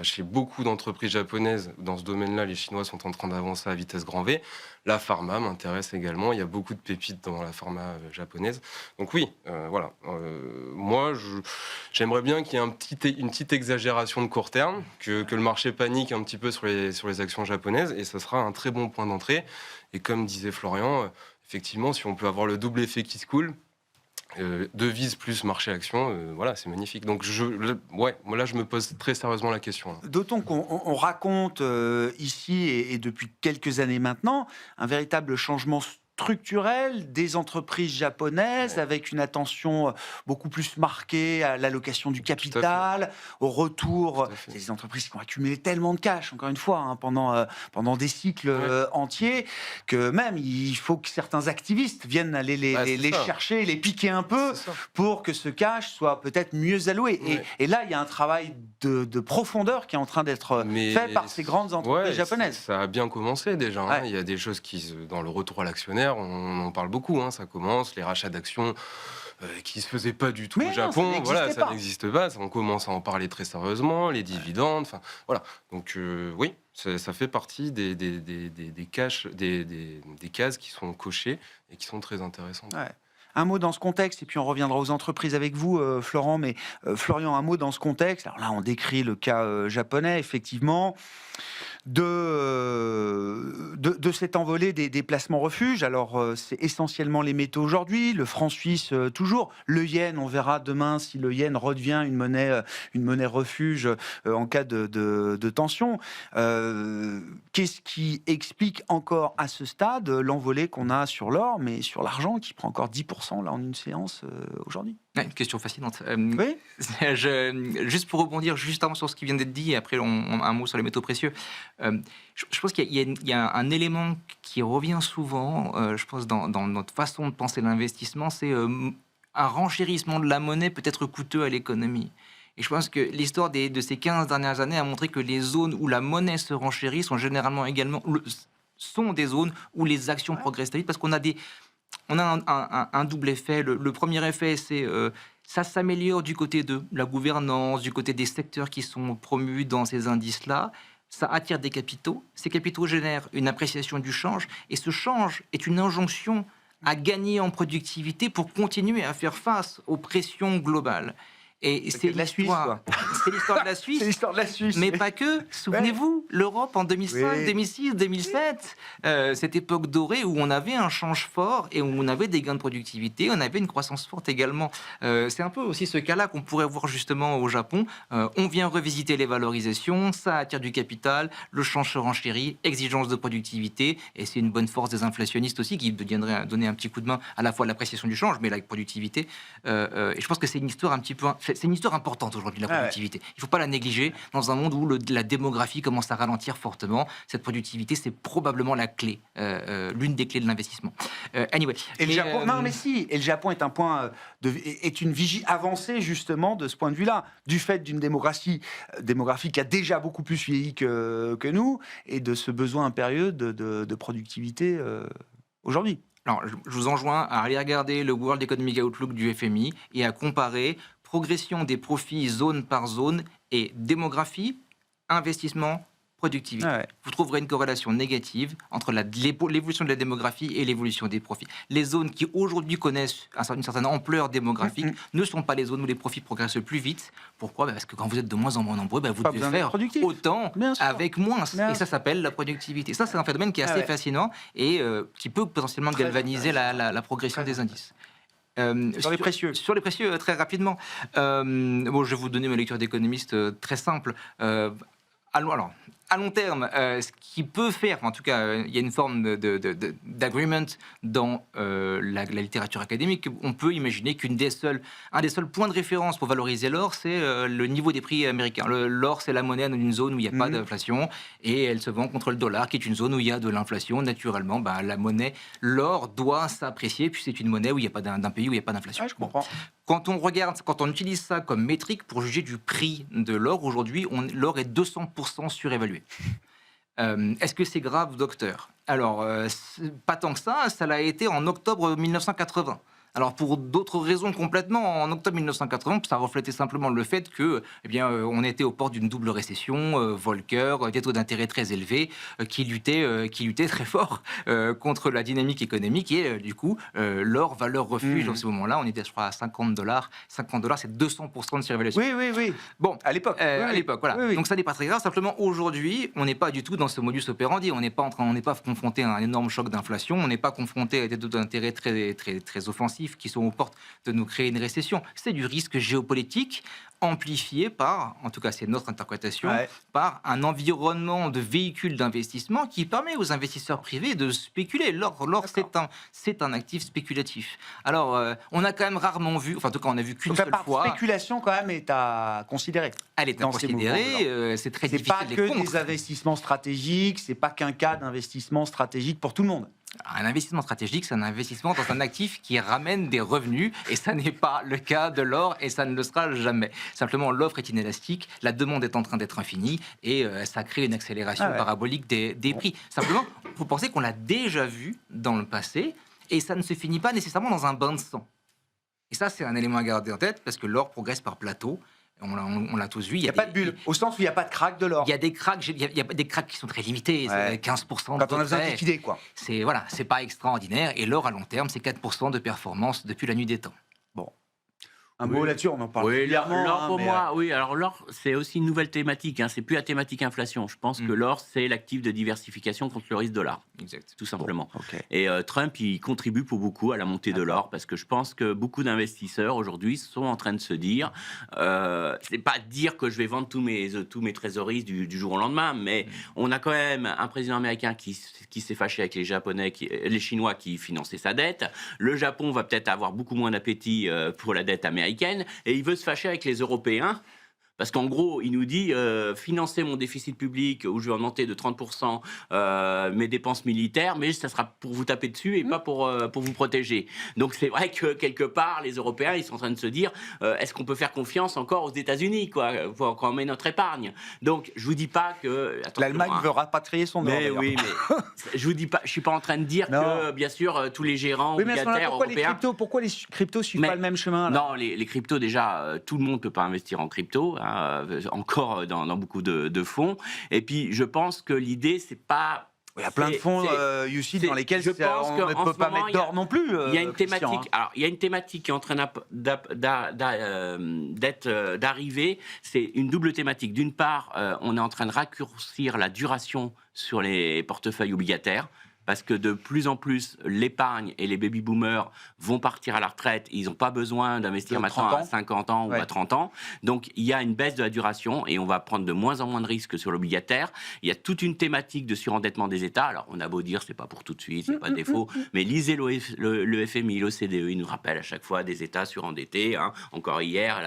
Chez beaucoup d'entreprises japonaises, dans ce domaine-là, les Chinois sont en train d'avancer à vitesse grand V. La pharma m'intéresse également. Il y a beaucoup de pépites dans la pharma japonaise. Donc oui, voilà. Moi, j'aimerais bien qu'il y ait une petite exagération de court terme, que le marché panique un petit peu sur les actions japonaises, et ce sera un très bon point d'entrée. Et comme disait Florian, effectivement, si on peut avoir le double effet qui se coule, devise plus marché action, voilà, c'est magnifique. Donc moi là je me pose très sérieusement la question. D'autant qu'on raconte ici et depuis quelques années maintenant un véritable changement structurel des entreprises japonaises avec une attention beaucoup plus marquée à l'allocation du capital, au retour des entreprises qui ont accumulé tellement de cash, encore une fois, pendant des cycles entiers, que même il faut que certains activistes viennent aller les chercher, les piquer un peu pour que ce cash soit peut-être mieux alloué. Et là, il y a un travail de profondeur qui est en train d'être fait par ces grandes entreprises japonaises. Ça a bien commencé déjà. Il y a des choses qui, dans le retour à l'actionnaire, on en parle beaucoup. Ça commence, les rachats d'actions qui se faisaient pas du tout au Japon. Ça n'existe pas. On commence à en parler très sérieusement. Les dividendes, voilà. Donc oui, ça fait partie des cases qui sont cochées et qui sont très intéressantes. Un mot dans ce contexte, et puis on reviendra aux entreprises avec vous, Florent, mais Florian, un mot dans ce contexte. Alors là, on décrit le cas japonais, effectivement, de cette envolée des placements refuges. Alors, c'est essentiellement les métaux aujourd'hui, le franc suisse toujours, le yen, on verra demain si le yen redevient une monnaie refuge en cas de tension. Qu'est-ce qui explique encore à ce stade l'envolée qu'on a sur l'or, mais sur l'argent qui prend encore 10% là en une séance aujourd'hui? Une question fascinante. Oui. Juste pour rebondir juste avant sur ce qui vient d'être dit, et après un mot sur les métaux précieux. Je pense qu'il y a un élément qui revient souvent, je pense, dans notre façon de penser l'investissement, c'est un renchérissement de la monnaie peut être coûteux à l'économie. Et je pense que l'histoire de ces 15 dernières années a montré que les zones où la monnaie se renchérit sont généralement également sont des zones où les actions progressent très vite, parce qu'on a un double effet. Le premier effet, c'est ça s'améliore du côté de la gouvernance, du côté des secteurs qui sont promus dans ces indices-là. Ça attire des capitaux. Ces capitaux génèrent une appréciation du change. Et ce change est une injonction à gagner en productivité pour continuer à faire face aux pressions globales. Et C'est de la Suisse, quoi. C'est l'histoire de la Suisse. C'est l'histoire de la Suisse. Mais pas que. Souvenez-vous, l'Europe en 2005, Oui. 2006, 2007, cette époque dorée où on avait un change fort et où on avait des gains de productivité, on avait une croissance forte également. C'est un peu aussi ce cas-là qu'on pourrait voir justement au Japon. On vient revisiter les valorisations, ça attire du capital, le change se renchérit, exigence de productivité, et c'est une bonne force des inflationnistes aussi qui viendrait donner un petit coup de main à la fois à l'appréciation du change, mais la productivité. Et je pense que c'est une histoire un petit peu... C'est une histoire importante aujourd'hui, la productivité. Il ne faut pas la négliger dans un monde où la démographie commence à ralentir fortement. Cette productivité, c'est probablement la clé, l'une des clés de l'investissement. Anyway. Et le Japon, non mais si, et le Japon est un point est une vigie avancée justement de ce point de vue-là, du fait d'une démographie qui a déjà beaucoup plus vieilli que nous, et de ce besoin impérieux de productivité aujourd'hui. Alors, je vous enjoins à aller regarder le World Economic Outlook du FMI et à comparer progression des profits zone par zone et démographie, investissement, productivité. Ah ouais. Vous trouverez une corrélation négative entre l'évolution de la démographie et l'évolution des profits. Les zones qui aujourd'hui connaissent une certaine ampleur démographique ne sont pas les zones où les profits progressent le plus vite. Pourquoi ? Parce que quand vous êtes de moins en moins nombreux, vous Pas devez besoin d'être faire productif. autant Bien sûr. avec moins. Bien Et ça s'appelle la productivité. Ça, c'est un phénomène qui est assez ouais. fascinant et qui peut potentiellement Très galvaniser la progression Très des indices. Sur les précieux. Sur les précieux, très rapidement. Bon, je vais vous donner ma lecture d'économiste très simple. Alors, à long terme, ce qui peut faire, en tout cas, il y a une forme d'agreement dans la littérature académique. On peut imaginer un des seuls points de référence pour valoriser l'or, c'est le niveau des prix américains. L'or, c'est la monnaie dans une zone où il n'y a pas d'inflation et elle se vend contre le dollar, qui est une zone où il y a de l'inflation. Naturellement, la monnaie, l'or doit s'apprécier, puis c'est une monnaie où il n'y a pas d'un pays où il n'y a pas d'inflation. Ouais, je comprends. Quand on utilise ça comme métrique pour juger du prix de l'or, aujourd'hui, l'or est 200% surévalué. Est-ce que c'est grave, docteur ? Alors, pas tant que ça l'a été en octobre 1980. Alors, pour d'autres raisons complètement, en octobre 1980, ça reflétait simplement le fait que, on était aux portes d'une double récession, Volcker, des taux d'intérêt très élevés, qui luttaient très fort contre la dynamique économique et du coup, l'or valeur refuge dans ce moment-là, on était, je crois, à $50. 50 $, c'est 200% de surévaluation. Oui. Bon, À l'époque. à l'époque, voilà. Oui. Donc ça n'est pas très grave. Simplement aujourd'hui, on n'est pas du tout dans ce modus operandi. On n'est pas confronté à un énorme choc d'inflation. On n'est pas confronté à des taux d'intérêt très offensifs qui sont aux portes de nous créer une récession. C'est du risque géopolitique amplifié par, en tout cas c'est notre interprétation, par un environnement de véhicules d'investissement qui permet aux investisseurs privés de spéculer. L'or c'est un actif spéculatif. Alors, on a quand même rarement vu, enfin en tout cas on a vu qu'une Donc la seule part fois. Spéculation quand même est à considérer. Elle est à dans ces considérer, c'est très C'est difficile pas de les que contre. des investissements stratégiques, c'est pas qu'un cas d'investissement stratégique pour tout le monde. Un investissement stratégique, c'est un investissement dans un actif qui ramène des revenus, et ça n'est pas le cas de l'or, et ça ne le sera jamais. Simplement, l'offre est inélastique, la demande est en train d'être infinie, et ça crée une accélération parabolique des prix. Simplement, vous pensez qu'on l'a déjà vu dans le passé, et ça ne se finit pas nécessairement dans un bain de sang. Et ça, c'est un élément à garder en tête, parce que l'or progresse par plateau. On l'a tous vu. Il n'y a pas de bulle, au sens où il n'y a pas de crack de l'or. Il y a des cracks, il y a des cracks qui sont très limités, c'est 15%. Quand on a besoin de liquider, quoi. C'est pas extraordinaire. Et l'or à long terme, c'est 4% de performance depuis la nuit des temps. Bon. Un mot là-dessus, on en parle Oui, régulièrement. l'or pour mais, moi, oui. Alors l'or, c'est aussi une nouvelle thématique. C'est plus la thématique inflation. Je pense que l'or, c'est l'actif de diversification contre le risque dollar. Exact. Tout simplement. Bon, ok. Et Trump, il contribue pour beaucoup à la montée de l'or parce que je pense que beaucoup d'investisseurs aujourd'hui sont en train de se dire, c'est pas dire que je vais vendre tous mes trésoreries du jour au lendemain, mais on a quand même un président américain qui s'est fâché avec les Japonais, les Chinois qui finançaient sa dette. Le Japon va peut-être avoir beaucoup moins d'appétit pour la dette américaine et il veut se fâcher avec les Européens. Parce qu'en gros, il nous dit financez mon déficit public où je vais augmenter de 30% mes dépenses militaires, mais ça sera pour vous taper dessus et pas pour vous protéger. Donc c'est vrai que quelque part, les Européens, ils sont en train de se dire est-ce qu'on peut faire confiance encore aux États-Unis quand on met notre épargne. Donc je vous dis pas que L'Allemagne veut rapatrier son or. Mais d'ailleurs. oui, mais je vous dis pas, je suis pas en train de dire que bien sûr tous les gérants Oui, mais à ce moment-là, obligataires pourquoi les cryptos suivent pas le même chemin là ? Non, les cryptos déjà, tout le monde peut pas investir en crypto. Encore dans beaucoup de fonds. Et puis, je pense que l'idée, c'est pas Il y a plein de fonds, Youssid, dans lesquels je pense on ne qu'en peut ce pas moment, mettre d'or non plus. Il y a une Christian, thématique. Alors, il y a une thématique qui est en train d'arriver. C'est une double thématique. D'une part, on est en train de raccourcir la duration sur les portefeuilles obligataires. Parce que de plus en plus, l'épargne et les baby-boomers vont partir à la retraite. Ils n'ont pas besoin d'investir maintenant à 50 ans ou à 30 ans. Donc, il y a une baisse de la duration et on va prendre de moins en moins de risques sur l'obligataire. Il y a toute une thématique de surendettement des États. Alors, on a beau dire, ce n'est pas pour tout de suite, il n'y a pas de défaut. Mais lisez le FMI, l'OCDE, ils nous rappellent à chaque fois des États surendettés. Hein. Encore hier,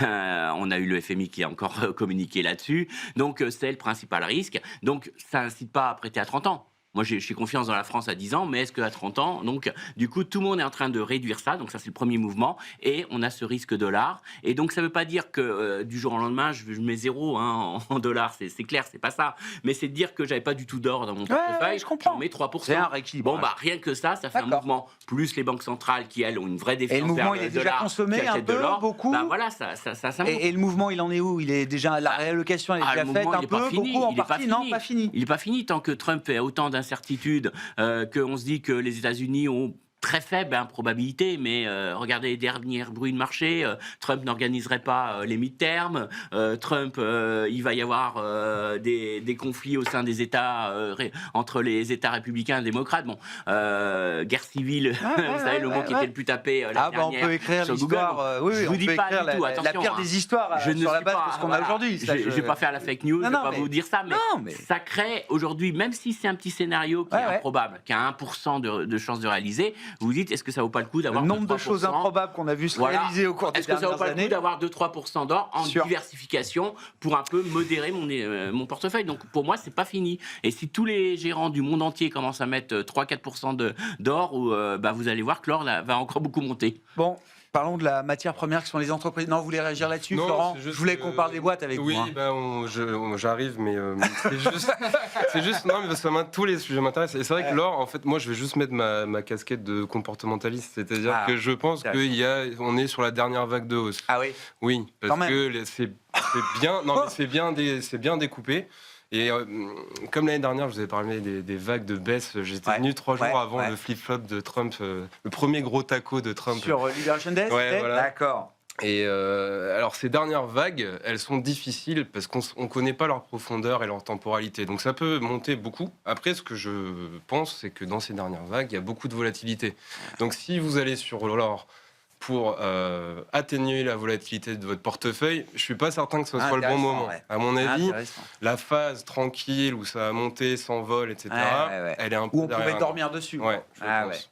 on a eu le FMI qui a encore communiqué là-dessus. Donc, c'est le principal risque. Donc, ça n'incite pas à prêter à 30 ans. Moi, j'ai confiance dans la France à 10 ans, mais est-ce qu'à 30 ans? Donc, du coup, tout le monde est en train de réduire ça. Donc, ça, c'est le premier mouvement. Et on a ce risque dollar. Et donc, ça ne veut pas dire que du jour au lendemain, je mets zéro en dollars. C'est clair, c'est pas ça. Mais c'est de dire que j'avais pas du tout d'or dans mon portefeuille. Je comprends. J'en mets 3%. C'est un rééquilibrage. Bon, bah, rien que ça fait un mouvement. Plus les banques centrales qui, elles, ont une vraie défiance. Et le mouvement, vers il est le déjà dollar, consommé qui un achètent de peu, l'or. beaucoup. Bah, voilà, ça monte. Et le mouvement, il en est où? Il est déjà, la réallocation, elle est déjà le faite mouvement, un il est peu, pas fini. beaucoup en Il est pas partie? Non, fini. pas fini. Il n'est pas fini tant que Trump fait autant d'incertitudes, qu'on se dit que les États-Unis ont très faible probabilité, mais regardez les derniers bruits de marché, Trump n'organiserait pas les midterms, Trump, il va y avoir des conflits au sein des États, entre les États républicains et démocrates, bon, guerre civile, vous savez, le mot qui était le plus tapé la dernière. On peut écrire sur l'histoire, Google. Je on vous dis peut pas écrire du tout, la attention, pire des histoires je ne sur la suis base pas, de ce qu'on a aujourd'hui. Je ne vais pas faire la fake news, je ne vais pas vous dire ça, mais ça crée aujourd'hui, même si c'est un petit scénario qui est improbable, qui a 1% de chance de réaliser, vous dites, est-ce que ça vaut pas le coup d'avoir le nombre de choses improbables qu'on a vu se réaliser au cours des dernières années. Est-ce que ça vaut pas le coup d'avoir 2-3% d'or en diversification pour un peu modérer mon portefeuille? Donc pour moi, c'est pas fini. Et si tous les gérants du monde entier commencent à mettre 3-4% d'or, vous allez voir que l'or va encore beaucoup monter. Bon. Parlons de la matière première qui sont les entreprises. Non, vous voulez réagir là-dessus, Florent? Je voulais qu'on parle des boîtes avec vous. Oui, j'arrive, mais c'est juste. Non, mais parce que tous les sujets m'intéressent. Et c'est vrai que l'or, en fait, moi, je vais juste mettre ma casquette de comportementaliste. C'est-à-dire que je pense qu'on est sur la dernière vague de hausse. Ah oui? Oui, parce que c'est bien. Non, mais c'est bien découpé. Et comme l'année dernière, je vous ai parlé des vagues de baisse, j'étais venu 3 jours avant le flip-flop de Trump, le premier gros taco de Trump. Sur Liberation Day, voilà. D'accord. Et alors, ces dernières vagues, elles sont difficiles parce qu'on ne connaît pas leur profondeur et leur temporalité. Donc, ça peut monter beaucoup. Après, ce que je pense, c'est que dans ces dernières vagues, il y a beaucoup de volatilité. Donc, si vous allez sur l'or pour atténuer la volatilité de votre portefeuille, je ne suis pas certain que ce soit le bon moment. À mon avis, la phase tranquille où ça va monter, s'envole, etc., elle est un peu où on pouvait dormir dessus.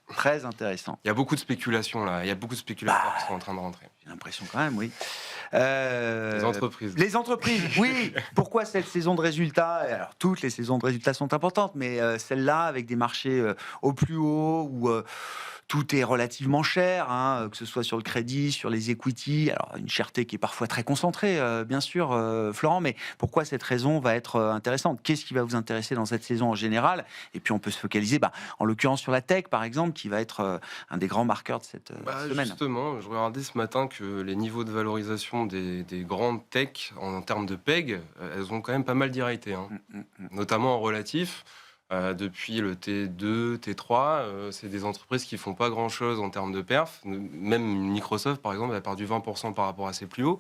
Très intéressant. Il y a beaucoup de spéculation là. Il y a beaucoup de spéculateurs qui sont en train de rentrer. J'ai l'impression quand même, oui. Les entreprises. Les entreprises, oui. Pourquoi cette saison de résultats? Alors, toutes les saisons de résultats sont importantes, mais celle-là, avec des marchés au plus haut, où tout est relativement cher, que ce soit sur le crédit, sur les equity. Alors, une cherté qui est parfois très concentrée, bien sûr, Florent, mais pourquoi cette raison va être intéressante? Qu'est-ce qui va vous intéresser dans cette saison en général? Et puis, on peut se focaliser, en l'occurrence, sur la tech, par exemple, qui va être un des grands marqueurs de cette semaine. Justement, je regardais ce matin que les niveaux de valorisation des grandes tech, en termes de PEG, elles ont quand même pas mal d'irrité, notamment en relatif. Depuis le T2, T3, c'est des entreprises qui font pas grand-chose en termes de perf. Même Microsoft, par exemple, a perdu 20% par rapport à ses plus hauts.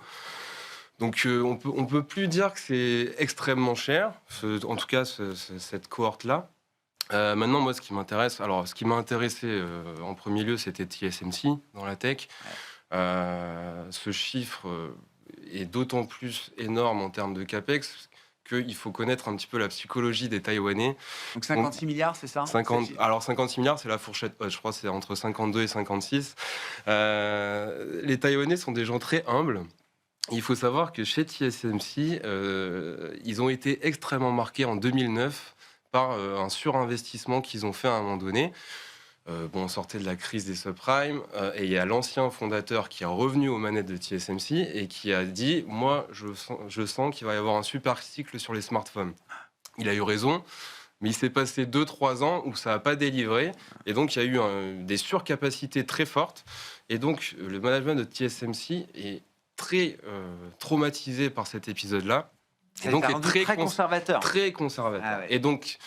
Donc on peut plus dire que c'est extrêmement cher, en tout cas cette cohorte-là. Maintenant, moi, ce qui m'intéresse, alors ce qui m'a intéressé en premier lieu, c'était TSMC dans la tech. Ce chiffre est d'autant plus énorme en termes de capex qu'il faut connaître un petit peu la psychologie des Taïwanais. Donc 56 milliards, c'est ça? 56 milliards, c'est la fourchette haute. Je crois que c'est entre 52 et 56. Les Taïwanais sont des gens très humbles. Il faut savoir que chez TSMC, ils ont été extrêmement marqués en 2009 par un surinvestissement qu'ils ont fait à un moment donné. On sortait de la crise des subprimes et il y a l'ancien fondateur qui est revenu aux manettes de TSMC et qui a dit « Moi, je sens qu'il va y avoir un super cycle sur les smartphones ». Il a eu raison, mais il s'est passé 2-3 ans où ça n'a pas délivré et donc il y a eu des surcapacités très fortes. Et donc, le management de TSMC est très traumatisé par cet épisode-là. Et donc, est très conservateur. Très conservateur. Et donc,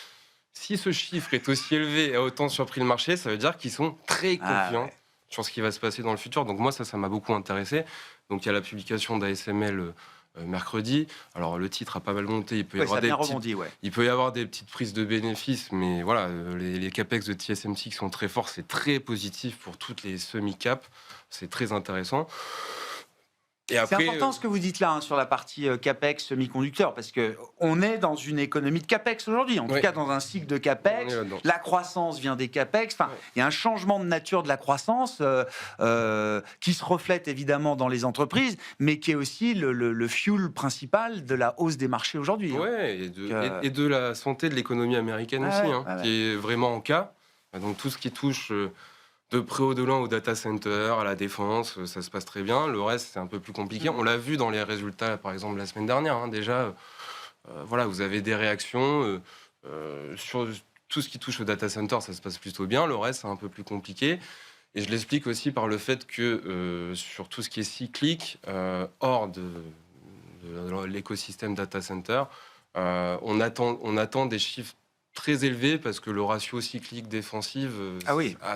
Si ce chiffre est aussi élevé et a autant surpris le marché, ça veut dire qu'ils sont très confiants ouais. sur ce qui va se passer dans le futur. Donc moi, ça m'a beaucoup intéressé. Donc il y a la publication d'ASML mercredi. Alors le titre a pas mal monté. Ouais, ça a bien rebondi, ouais. Il peut y avoir des petites prises de bénéfices, mais voilà, les capex de TSMC qui sont très forts, c'est très positif pour toutes les semi-cap. C'est très intéressant. Et C'est après, important ce que vous dites là sur la partie CAPEX semi-conducteur, parce qu'on est dans une économie de CAPEX aujourd'hui, en tout Oui. cas dans un cycle de on CAPEX. est là-dedans. La croissance vient des CAPEX. Enfin, il y a un changement de nature de la croissance qui se reflète évidemment dans les entreprises, mais qui est aussi le fuel principal de la hausse des marchés aujourd'hui. Hein. Ouais, et de la santé de l'économie américaine Ah aussi, ouais, hein, ouais, ouais. qui est vraiment en cas. Donc tout ce qui touche de près ou de loin au data center, à la défense, ça se passe très bien. Le reste, c'est un peu plus compliqué. On l'a vu dans les résultats, par exemple, la semaine dernière. Hein, déjà, voilà, vous avez des réactions sur tout ce qui touche au data center, ça se passe plutôt bien. Le reste, c'est un peu plus compliqué. Et je l'explique aussi par le fait que sur tout ce qui est cyclique, hors de l'écosystème data center, on attend des chiffres très élevé parce que le ratio cyclique défensive,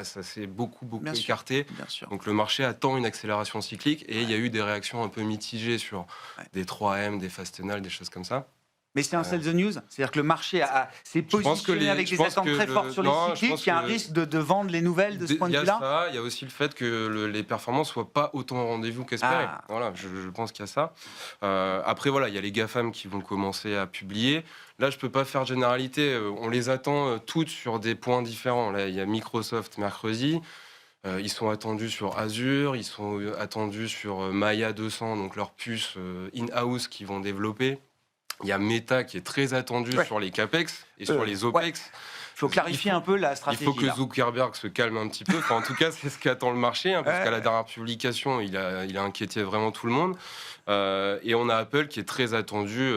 ça s'est beaucoup Bien sûr. écarté. Bien sûr. Donc le marché attend une accélération cyclique et il y a eu des réactions un peu mitigées sur des 3M, des Fastenal, des choses comme ça. Mais c'est un sell the news, c'est-à-dire que le marché s'est pense que positionné avec des attentes très fortes sur les cycliques, qu'il y a un risque de vendre les nouvelles de ce point de Il y a vue-là. ça, il y a aussi le fait que les performances soient pas autant au rendez-vous qu'espéré. Ah. Voilà, je pense qu'il y a ça. Après, voilà, il y a les GAFAM qui vont commencer à publier. Là, je peux pas faire de généralité. On les attend toutes sur des points différents. Là, il y a Microsoft mercredi. Ils sont attendus sur Azure, ils sont attendus sur Maya 200, donc leur puce in-house qu'ils vont développer. Il y a Meta qui est très attendu sur les CAPEX et sur les OPEX. Il faut clarifier un peu la stratégie. Il faut que là. Zuckerberg se calme un petit peu. Enfin, en tout cas, c'est ce qu'attend le marché, hein, parce qu'à la dernière publication, il a inquiété vraiment tout le monde. Et on a Apple qui est très attendu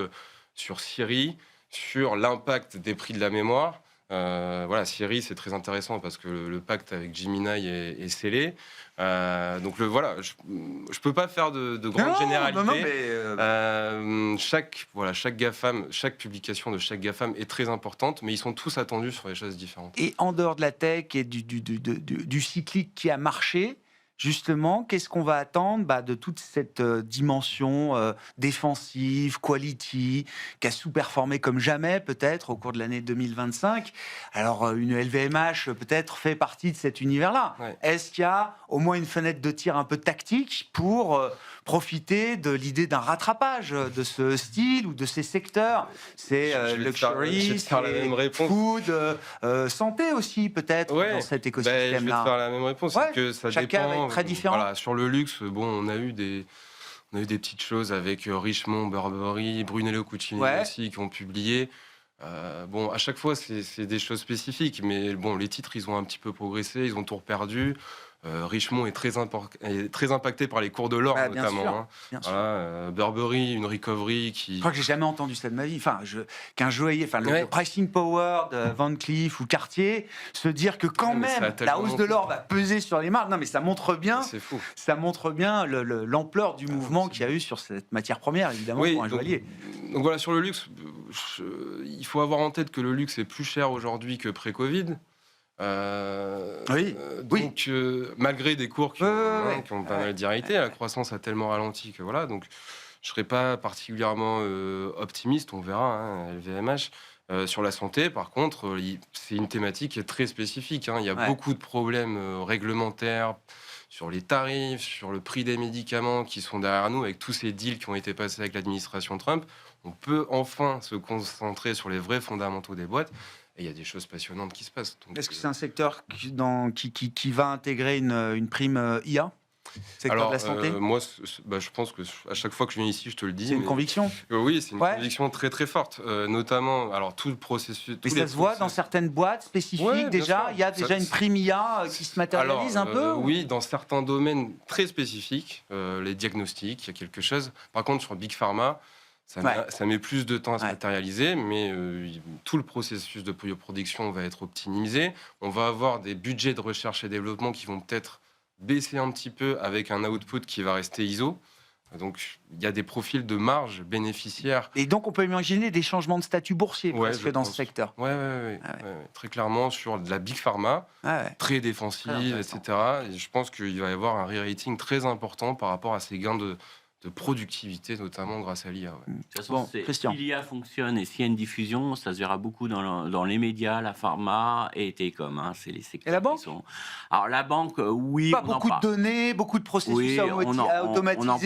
sur Siri, sur l'impact des prix de la mémoire. Voilà, Siri, c'est très intéressant parce que le pacte avec Gemini est scellé. Donc voilà, je peux pas faire de grandes généralités. Non, mais Chaque GAFAM, chaque publication de chaque GAFAM est très importante, mais ils sont tous attendus sur des choses différentes. Et en dehors de la tech et du cyclique qui a marché, justement, qu'est-ce qu'on va attendre de toute cette dimension défensive, quality, qui a sous-performé comme jamais, peut-être, au cours de l'année 2025. Alors, une LVMH, peut-être, fait partie de cet univers-là. Ouais. Est-ce qu'il y a au moins une fenêtre de tir un peu tactique pour profiter de l'idée d'un rattrapage de ce style ou de ces secteurs? C'est Je vais te faire luxury, la même réponse. food, santé aussi, peut-être, dans cet je vais te écosystème-là. faire la même réponse. Ouais, C'est que ça chacun va dépend. être très différent. Voilà, sur le luxe, bon, on a eu des petites choses avec Richemont, Burberry, Brunello Cucinelli aussi qui ont publié. Bon, à chaque fois, c'est des choses spécifiques, mais bon, les titres, ils ont un petit peu progressé, ils ont tout perdu. Richemont est très impacté par les cours de l'or, Bien notamment. sûr, Hein. bien sûr. Voilà, Burberry, une recovery qui. Je crois que j'ai jamais entendu ça de ma vie. Enfin, qu'un joaillier, le pricing power de Van Cleef ou Cartier, se dire que quand mais ça a même tellement la hausse de l'or va peser sur les marques. Non, mais ça montre bien. C'est fou. Ça montre bien l'ampleur du mouvement qu'il y a eu sur cette matière première, évidemment, pour un joaillier. Donc voilà, sur le luxe, il faut avoir en tête que le luxe est plus cher aujourd'hui que pré-Covid. Donc, malgré des cours qui ont pas mal d'irrité, la croissance a tellement ralenti que voilà. Donc, je serais pas particulièrement optimiste. On verra, hein, LVMH. Sur la santé, par contre, c'est une thématique qui est très spécifique. Hein. Il y a beaucoup de problèmes réglementaires sur les tarifs, sur le prix des médicaments qui sont derrière nous, avec tous ces deals qui ont été passés avec l'administration Trump. On peut enfin se concentrer sur les vrais fondamentaux des boîtes. Et il y a des choses passionnantes qui se passent. Est-ce que c'est un secteur qui va intégrer une prime IA, secteur de la santé? Moi, je pense que à chaque fois que je viens ici, je te le dis. C'est une conviction? Oui, c'est une conviction très très forte. Notamment, alors tout le processus. Mais ça se voit dans certaines boîtes spécifiques déjà. Il y a déjà une prime IA qui se matérialise un peu. Oui, dans certains domaines très spécifiques, les diagnostics, il y a quelque chose. Par contre, sur Big Pharma. Ça met plus de temps à se matérialiser, mais tout le processus de bioproduction va être optimisé. On va avoir des budgets de recherche et développement qui vont peut-être baisser un petit peu avec un output qui va rester ISO. Donc, il y a des profils de marge bénéficiaires. Et donc, on peut imaginer des changements de statut boursier presque je dans pense. ce secteur. Ouais, très clairement sur de la big pharma, très défensive, intéressant. etc. Et je pense qu'il va y avoir un re-rating très important par rapport à ces gains de productivité, notamment grâce à l'IA. Ouais. De toute façon, Bon, Christian. si l'IA fonctionne et s'il y a une diffusion, ça se verra beaucoup dans les médias, la pharma et télécom. Hein, c'est les secteurs Et la banque qui sont... Alors la banque, oui, Pas on en beaucoup de parle. données, beaucoup de processus Oui, automatisés. on en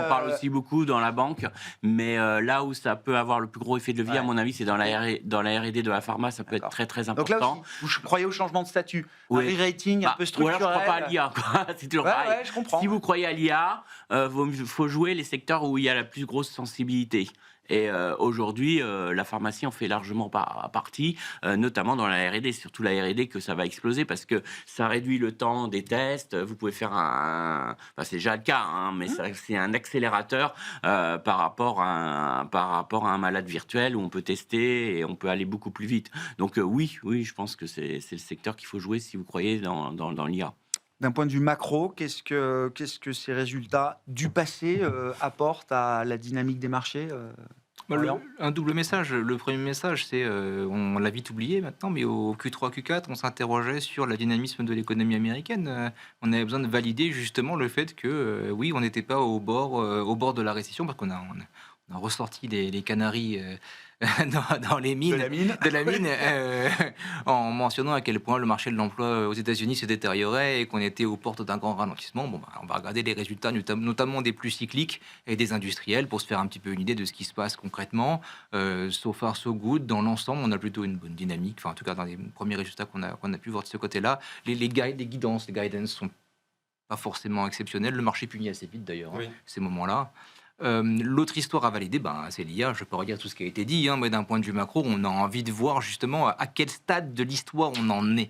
parle aussi beaucoup dans la banque, mais là où ça peut avoir le plus gros effet de levier, à mon avis, c'est dans la R&D de la pharma, ça peut être très très Donc là important. aussi, vous croyez au changement de statut, Oui. un re-rating un peu Ou structurel. alors je ne crois pas à l'IA, quoi. C'est toujours pareil. Je comprends. Si vous croyez à l'IA, il faut jouer les secteurs où il y a la plus grosse sensibilité. Et aujourd'hui, la pharmacie en fait largement partie, notamment dans la R&D, surtout la R&D que ça va exploser parce que ça réduit le temps des tests. Vous pouvez faire c'est déjà le cas, hein, mais c'est un accélérateur par rapport à un malade virtuel où on peut tester et on peut aller beaucoup plus vite. Donc oui, je pense que c'est le secteur qu'il faut jouer si vous croyez dans l'IA. D'un point de vue macro, qu'est-ce que ces résultats du passé apportent à la dynamique des marchés Un double message. Le premier message, c'est, on l'a vite oublié maintenant, mais au Q3, Q4, on s'interrogeait sur le dynamisme de l'économie américaine. On avait besoin de valider justement le fait que, oui, on n'était pas au bord de la récession, parce qu'on a ressorti les canaries dans les mines, de la mine en mentionnant à quel point le marché de l'emploi aux États-Unis se détériorait et qu'on était aux portes d'un grand ralentissement. On va regarder les résultats, notamment des plus cycliques et des industriels, pour se faire un petit peu une idée de ce qui se passe concrètement. So far, so good. Dans l'ensemble, on a plutôt une bonne dynamique. Enfin, en tout cas, dans les premiers résultats qu'on a pu voir de ce côté-là, les guidances sont pas forcément exceptionnelles. Le marché punit assez vite, d'ailleurs, ces moments-là. L'autre histoire à valider, c'est l'IA. Je peux redire tout ce qui a été dit, mais d'un point de vue macro, on a envie de voir justement à quel stade de l'histoire on en est.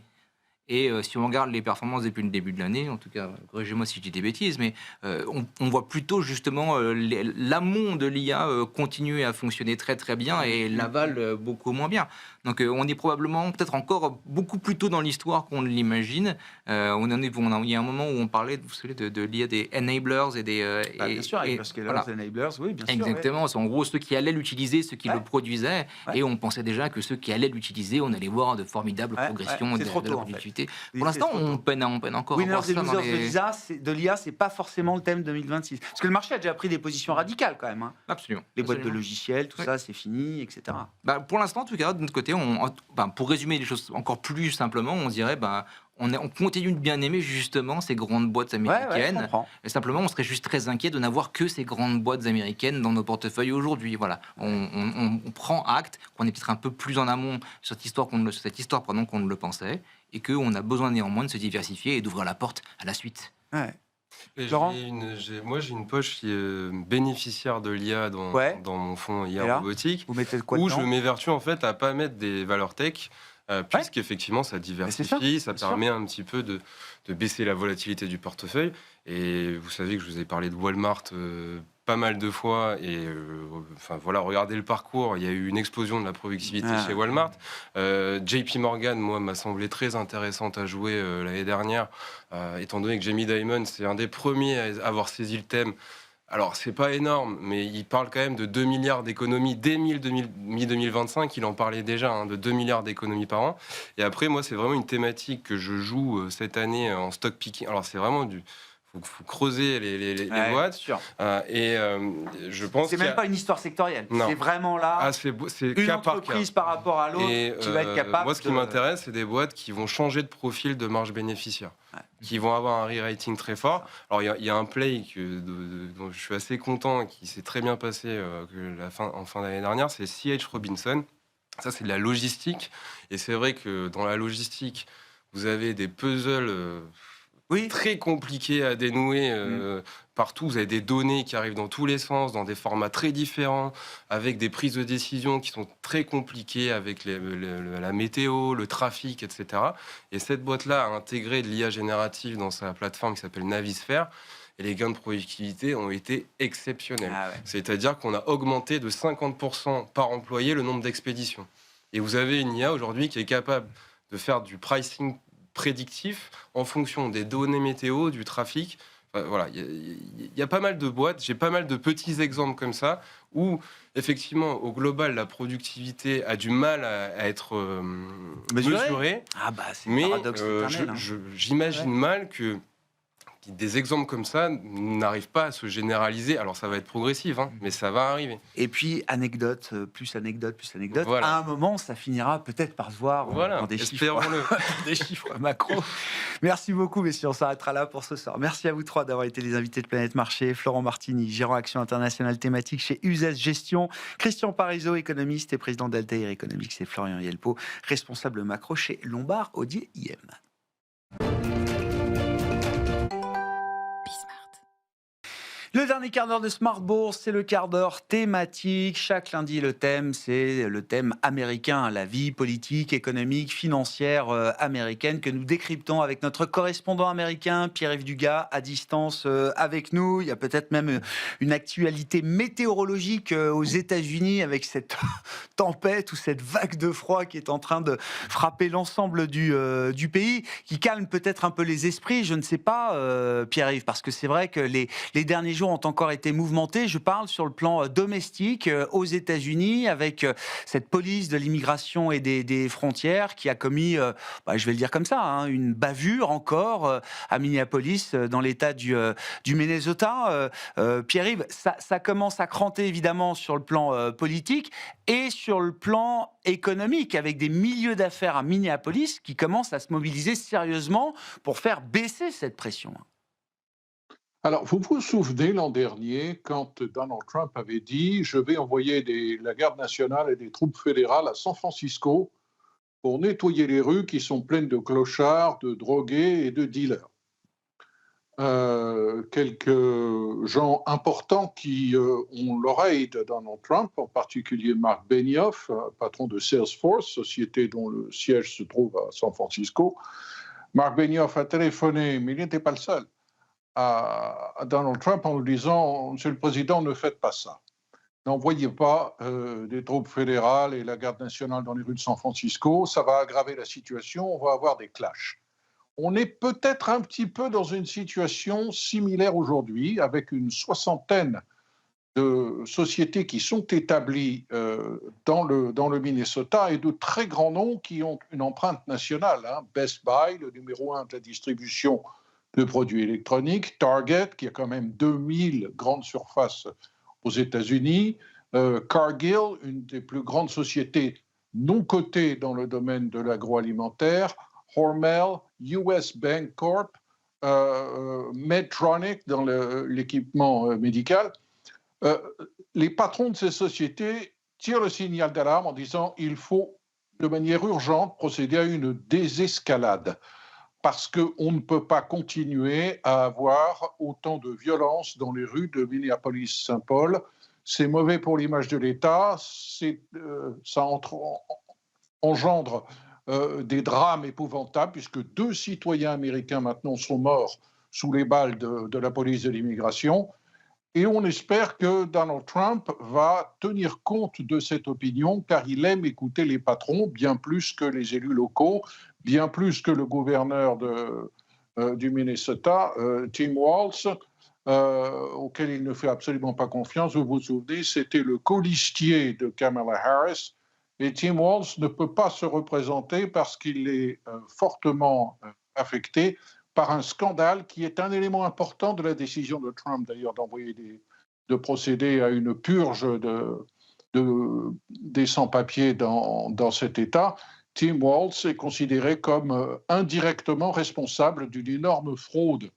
Et si on regarde les performances depuis le début de l'année, en tout cas, corrigez-moi si je dis des bêtises, mais on voit plutôt justement l'amont de l'IA continuer à fonctionner très très bien et l'aval beaucoup moins bien. Donc on est probablement peut-être encore beaucoup plus tôt dans l'histoire qu'on ne l'imagine. Il y a un moment où on parlait, vous savez, de l'IA des enablers et des... bien sûr, avec voilà. Enablers, oui, bien sûr. Exactement, c'est en gros ceux qui allaient l'utiliser, ceux qui le produisaient, et on pensait déjà que ceux qui allaient l'utiliser, on allait voir de formidables progressions de leur utilité. Pour l'instant, on peine encore à voir ça dans les... de l'IA, c'est pas forcément le thème 2026. Parce que le marché a déjà pris des positions radicales quand même. Hein. Absolument. Les boîtes de logiciels, tout ça, c'est fini, etc. Pour l'instant, en tout cas, de notre côté, pour résumer les choses encore plus simplement, on dirait... On continue de bien aimer justement ces grandes boîtes américaines. Et simplement, on serait juste très inquiet de n'avoir que ces grandes boîtes américaines dans nos portefeuilles aujourd'hui. Voilà. On prend acte qu'on est peut-être un peu plus en amont sur cette histoire qu'on ne le pensait, et qu'on a besoin néanmoins de se diversifier et d'ouvrir la porte à la suite. Laurent, moi, j'ai une poche qui est bénéficiaire de l'IA dans mon fonds IA robotique, vous mettez quoi où dedans je m'évertue en fait à pas mettre des valeurs tech. Puisqu'effectivement ça diversifie, ça permet un petit peu de baisser la volatilité du portefeuille. Et vous savez que je vous ai parlé de Walmart pas mal de fois. Et regardez le parcours, il y a eu une explosion de la productivité chez Walmart. JP Morgan, moi, m'a semblé très intéressante à jouer l'année dernière, étant donné que Jamie Dimon, c'est un des premiers à avoir saisi le thème. Alors, c'est pas énorme, mais il parle quand même de 2 milliards d'économies dès mi-2025. Il en parlait déjà, de 2 milliards d'économies par an. Et après, moi, c'est vraiment une thématique que je joue cette année en stock picking. Alors, c'est vraiment faut creuser les boîtes. Je pense c'est même pas une histoire sectorielle. Non. C'est vraiment là c'est une entreprise par rapport à l'autre qui va être capable. Moi, ce qui m'intéresse, c'est des boîtes qui vont changer de profil de marge bénéficiaire, qui vont avoir un re-rating très fort. Alors, il y a un play dont je suis assez content, qui s'est très bien passé en fin d'année dernière, c'est C.H. Robinson. Ça, c'est de la logistique. Et c'est vrai que dans la logistique, vous avez des puzzles... très compliqué à dénouer partout. Vous avez des données qui arrivent dans tous les sens, dans des formats très différents, avec des prises de décision qui sont très compliquées avec la météo, le trafic, etc. Et cette boîte-là a intégré de l'IA générative dans sa plateforme qui s'appelle Navisphere. Et les gains de productivité ont été exceptionnels. C'est-à-dire qu'on a augmenté de 50% par employé le nombre d'expéditions. Et vous avez une IA aujourd'hui qui est capable de faire du pricing prédictif en fonction des données météo, du trafic. voilà, il y a pas mal de boîtes, j'ai pas mal de petits exemples comme ça, où effectivement, au global, la productivité a du mal à être mesurée. Ah bah, c'est le Mais paradoxe éternel. Hein. j'imagine Ouais. mal que des exemples comme ça n'arrivent pas à se généraliser. Alors ça va être progressif, hein, mais ça va arriver. Et puis, anecdote, plus anecdote, plus anecdote. Voilà. À un moment, ça finira peut-être par se voir Voilà, dans des chiffres, espérons-le. dans des chiffres macro. Merci beaucoup, messieurs. On s'arrêtera là pour ce soir. Merci à vous trois d'avoir été les invités de Planète Marché. Florent Martini, gérant action internationale thématique chez USES Gestion. Christian Parizeau, économiste et président d'Altair Economics. Et Florian Yelpo, responsable macro chez Lombard Odier IM. Le dernier quart d'heure de Smart Bourse, c'est le quart d'heure thématique. Chaque lundi, le thème, c'est le thème américain, la vie politique, économique, financière américaine que nous décryptons avec notre correspondant américain, Pierre-Yves Dugas, à distance avec nous. Il y a peut-être même une actualité météorologique aux États-Unis avec cette tempête ou cette vague de froid qui est en train de frapper l'ensemble du pays, qui calme peut-être un peu les esprits. Je ne sais pas, Pierre-Yves, parce que c'est vrai que les derniers jours ont encore été mouvementés. Je parle sur le plan domestique aux États-Unis avec cette police de l'immigration et des frontières qui a commis, je vais le dire comme ça, hein, une bavure encore à Minneapolis dans l'État du Minnesota. Pierre-Yves, ça commence à cranter évidemment sur le plan politique et sur le plan économique avec des milieux d'affaires à Minneapolis qui commencent à se mobiliser sérieusement pour faire baisser cette pression. Alors, vous vous souvenez l'an dernier, quand Donald Trump avait dit « Je vais envoyer la garde nationale et des troupes fédérales à San Francisco pour nettoyer les rues qui sont pleines de clochards, de drogués et de dealers ». Quelques gens importants qui ont l'oreille de Donald Trump, en particulier Mark Benioff, patron de Salesforce, société dont le siège se trouve à San Francisco. Mark Benioff a téléphoné, mais il n'était pas le seul, à Donald Trump en lui disant « Monsieur le Président, ne faites pas ça. N'envoyez pas des troupes fédérales et la garde nationale dans les rues de San Francisco. Ça va aggraver la situation, on va avoir des clashs. » On est peut-être un petit peu dans une situation similaire aujourd'hui, avec une soixantaine de sociétés qui sont établies dans le Minnesota et de très grands noms qui ont une empreinte nationale. Hein. Best Buy, le numéro 1 de la distribution de produits électroniques, Target, qui a quand même 2000 grandes surfaces aux États-Unis, Cargill, une des plus grandes sociétés non cotées dans le domaine de l'agroalimentaire, Hormel, US Bank Corp, Medtronic dans l'équipement médical. Les patrons de ces sociétés tirent le signal d'alarme en disant qu'il faut de manière urgente procéder à une désescalade, parce qu'on ne peut pas continuer à avoir autant de violence dans les rues de Minneapolis-Saint-Paul. C'est mauvais pour l'image de l'État, ça engendre des drames épouvantables, puisque 2 citoyens américains maintenant sont morts sous les balles de la police de l'immigration. Et on espère que Donald Trump va tenir compte de cette opinion, car il aime écouter les patrons bien plus que les élus locaux, bien plus que le gouverneur du Minnesota, Tim Walz, auquel il ne fait absolument pas confiance. Vous vous souvenez, c'était le colistier de Kamala Harris. Et Tim Walz ne peut pas se représenter parce qu'il est fortement affecté par un scandale qui est un élément important de la décision de Trump, d'ailleurs, de procéder à une purge des sans-papiers dans cet État. Tim Walz est considéré comme indirectement responsable d'une énorme fraude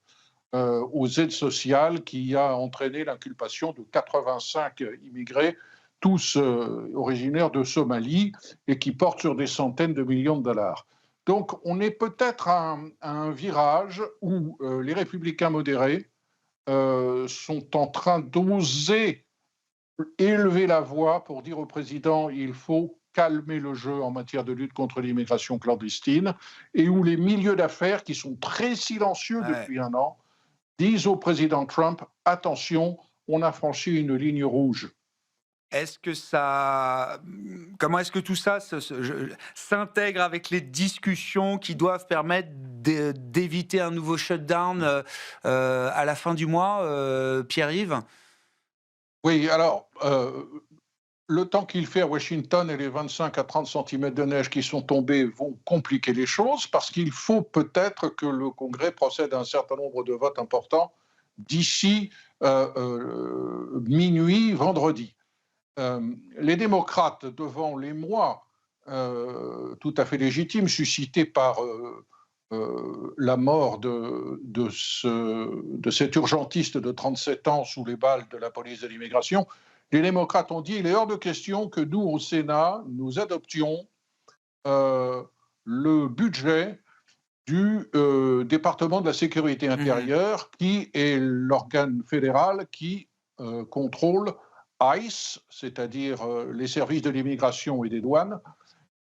aux aides sociales qui a entraîné l'inculpation de 85 immigrés, tous originaires de Somalie, et qui portent sur des centaines de millions de dollars. Donc on est peut-être à un virage où les républicains modérés sont en train d'oser élever la voix pour dire au président il faut calmer le jeu en matière de lutte contre l'immigration clandestine, et où les milieux d'affaires, qui sont très silencieux depuis un an, disent au président Trump attention, on a franchi une ligne rouge. Est-ce que ça, comment est-ce que tout ça s'intègre avec les discussions qui doivent permettre d'éviter un nouveau shutdown à la fin du mois, Pierre-Yves? Oui, alors, le temps qu'il fait à Washington et les 25 à 30 centimètres de neige qui sont tombés vont compliquer les choses parce qu'il faut peut-être que le Congrès procède à un certain nombre de votes importants d'ici minuit vendredi. Les démocrates, devant les mois tout à fait légitimes suscités par la mort de cet urgentiste de 37 ans sous les balles de la police de l'immigration, les démocrates ont dit il est hors de question que nous, au Sénat, nous adoptions le budget du département de la sécurité intérieure, qui est l'organe fédéral qui contrôle ICE, c'est-à-dire les services de l'immigration et des douanes,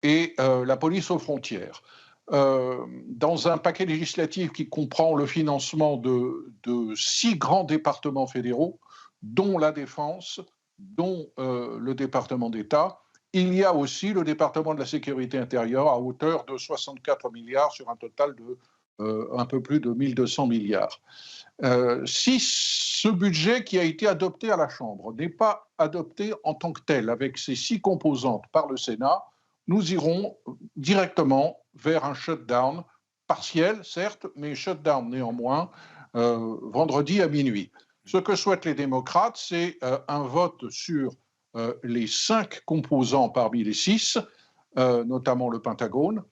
et la police aux frontières. Dans un paquet législatif qui comprend le financement de 6 grands départements fédéraux, dont la Défense, dont le département d'État, il y a aussi le département de la sécurité intérieure à hauteur de 64 milliards sur un total de un peu plus de 1200 milliards. Si ce budget qui a été adopté à la Chambre n'est pas adopté en tant que tel, avec ses 6 composantes par le Sénat, nous irons directement vers un shutdown partiel, certes, mais shutdown néanmoins, vendredi à minuit. Ce que souhaitent les démocrates, c'est un vote sur les 5 composants parmi les 6, notamment le Pentagone,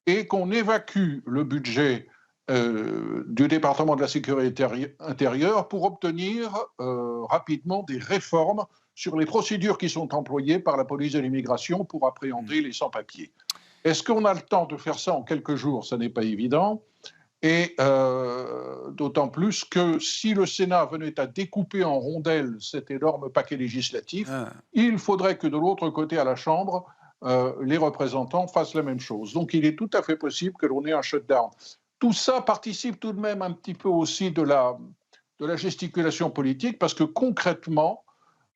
et qu'on évacue le budget du département de la sécurité intérieure pour obtenir rapidement des réformes sur les procédures qui sont employées par la police de l'immigration pour appréhender les sans-papiers. Est-ce qu'on a le temps de faire ça en quelques jours? Ça n'est pas évident. Et d'autant plus que si le Sénat venait à découper en rondelles cet énorme paquet législatif, il faudrait que de l'autre côté à la Chambre, les représentants fassent la même chose. Donc il est tout à fait possible que l'on ait un shutdown. Tout ça participe tout de même un petit peu aussi de la gesticulation politique, parce que concrètement,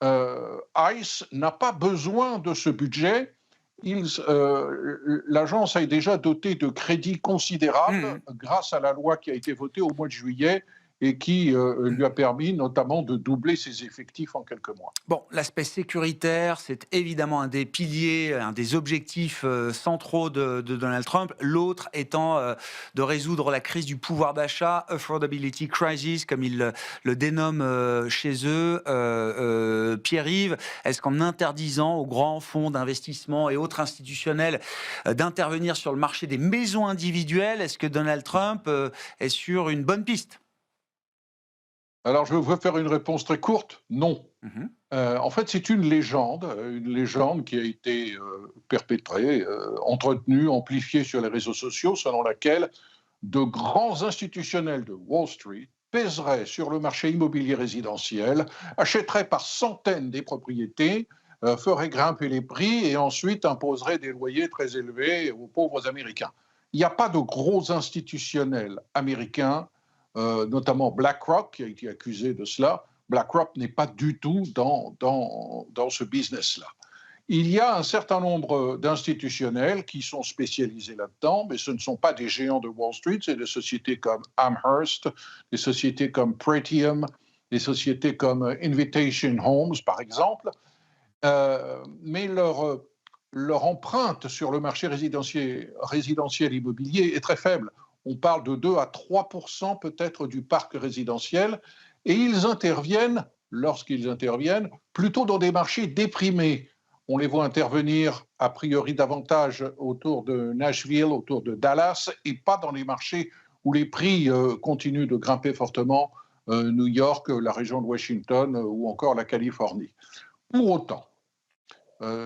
ICE n'a pas besoin de ce budget. L'agence est déjà dotée de crédits considérables grâce à la loi qui a été votée au mois de juillet et qui lui a permis notamment de doubler ses effectifs en quelques mois. Bon, l'aspect sécuritaire, c'est évidemment un des piliers, un des objectifs centraux de Donald Trump. L'autre étant de résoudre la crise du pouvoir d'achat, affordability crisis, comme ils le dénomment chez eux. Pierre-Yves, est-ce qu'en interdisant aux grands fonds d'investissement et autres institutionnels d'intervenir sur le marché des maisons individuelles, est-ce que Donald Trump est sur une bonne piste ? Alors, je veux faire une réponse très courte. Non. En fait, c'est une légende qui a été perpétrée, entretenue, amplifiée sur les réseaux sociaux, selon laquelle de grands institutionnels de Wall Street pèseraient sur le marché immobilier résidentiel, achèteraient par centaines des propriétés, feraient grimper les prix et ensuite imposeraient des loyers très élevés aux pauvres Américains. Il n'y a pas de gros institutionnels américains, notamment BlackRock, qui a été accusé de cela. BlackRock n'est pas du tout dans ce business-là. Il y a un certain nombre d'institutionnels qui sont spécialisés là-dedans, mais ce ne sont pas des géants de Wall Street, c'est des sociétés comme Amherst, des sociétés comme Pretium, des sociétés comme Invitation Homes, par exemple. Mais leur empreinte sur le marché résidentiel immobilier est très faible. On parle de 2 à 3% peut-être du parc résidentiel, et ils interviennent, lorsqu'ils interviennent, plutôt dans des marchés déprimés. On les voit intervenir a priori davantage autour de Nashville, autour de Dallas, et pas dans les marchés où les prix continuent de grimper fortement, New York, la région de Washington ou encore la Californie. Pour autant,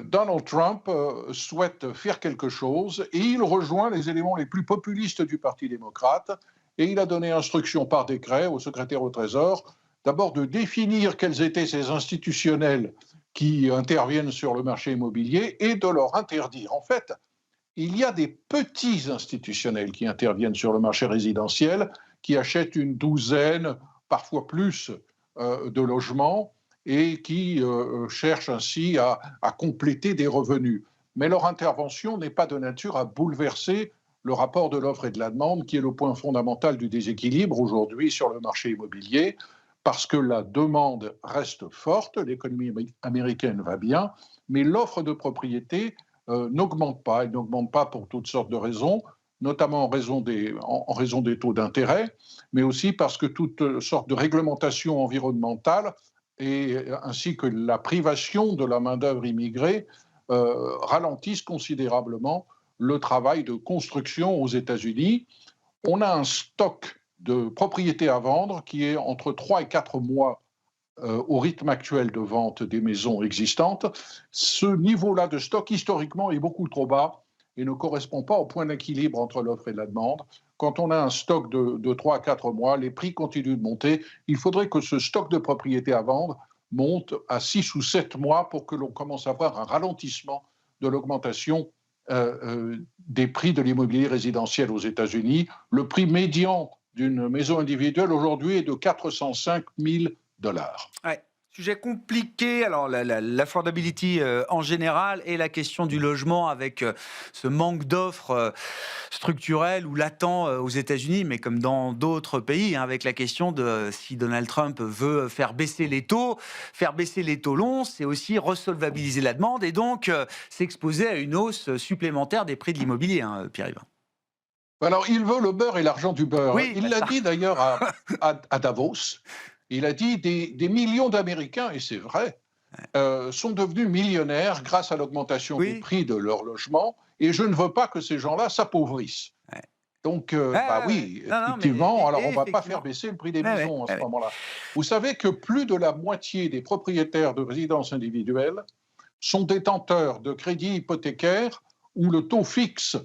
Donald Trump souhaite faire quelque chose et il rejoint les éléments les plus populistes du Parti démocrate et il a donné instruction par décret au secrétaire au Trésor d'abord de définir quels étaient ces institutionnels qui interviennent sur le marché immobilier et de leur interdire. En fait, il y a des petits institutionnels qui interviennent sur le marché résidentiel, qui achètent une douzaine, parfois plus, de logements. et qui cherchent ainsi à compléter des revenus. Mais leur intervention n'est pas de nature à bouleverser le rapport de l'offre et de la demande, qui est le point fondamental du déséquilibre aujourd'hui sur le marché immobilier, parce que la demande reste forte, l'économie américaine va bien, mais l'offre de propriété n'augmente pas. Elle n'augmente pas pour toutes sortes de raisons, notamment en raison des taux d'intérêt, mais aussi parce que toutes sortes de réglementations environnementales ainsi que la privation de la main-d'œuvre immigrée ralentissent considérablement le travail de construction aux États-Unis. On a un stock de propriétés à vendre qui est entre 3 et 4 mois au rythme actuel de vente des maisons existantes. Ce niveau-là de stock, historiquement, est beaucoup trop bas et ne correspond pas au point d'équilibre entre l'offre et la demande. Quand on a un stock de 3 à 4 mois, les prix continuent de monter. Il faudrait que ce stock de propriétés à vendre monte à 6 ou 7 mois pour que l'on commence à voir un ralentissement de l'augmentation des prix de l'immobilier résidentiel aux États-Unis. Le prix médian d'une maison individuelle aujourd'hui est de 405 000 $. Ouais. Sujet compliqué, alors l'affordability en général et la question du logement avec ce manque d'offres structurelles ou latents aux États-Unis, mais comme dans d'autres pays, avec la question de si Donald Trump veut faire baisser les taux longs, c'est aussi resolvabiliser la demande et donc s'exposer à une hausse supplémentaire des prix de l'immobilier, Pierre-Yves. Alors, il veut le beurre et l'argent du beurre. Oui, il l'a dit d'ailleurs à Davos. Il a dit des millions d'Américains, et c'est vrai, sont devenus millionnaires grâce à l'augmentation des prix de leur logement, et je ne veux pas que ces gens-là s'appauvrissent. Ouais. Donc, effectivement, alors on ne va pas faire baisser le prix des maisons à ce moment-là. Vous savez que plus de la moitié des propriétaires de résidences individuelles sont détenteurs de crédits hypothécaires où le taux fixe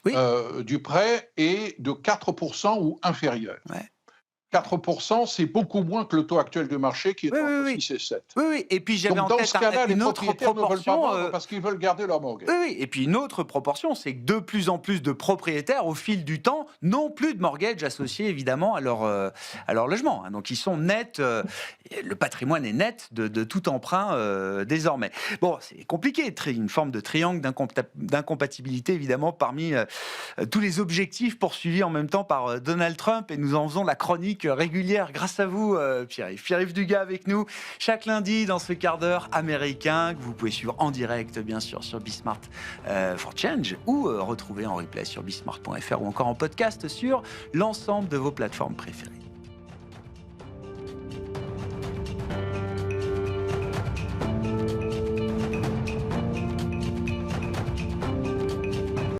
du prêt est de 4% ou inférieur. Ouais. 4%, c'est beaucoup moins que le taux actuel du marché qui est entre 6 et 7. Oui. Et puis j'avais en tête dans ce cas-là, les propriétaires ne veulent pas vendre parce qu'ils veulent garder leur mortgage. Oui. Et puis une autre proportion, c'est que de plus en plus de propriétaires, au fil du temps, n'ont plus de mortgage associé évidemment à leur logement. Donc ils sont nets, le patrimoine est net de tout emprunt désormais. Bon, c'est compliqué, une forme de triangle d'incompatibilité évidemment parmi tous les objectifs poursuivis en même temps par Donald Trump, et nous en faisons la chronique régulière grâce à vous, Pierre-Yves. Pierre-Yves Dugas avec nous chaque lundi dans ce quart d'heure américain que vous pouvez suivre en direct, bien sûr, sur Bismart for Change ou retrouver en replay sur bismart.fr ou encore en podcast sur l'ensemble de vos plateformes préférées.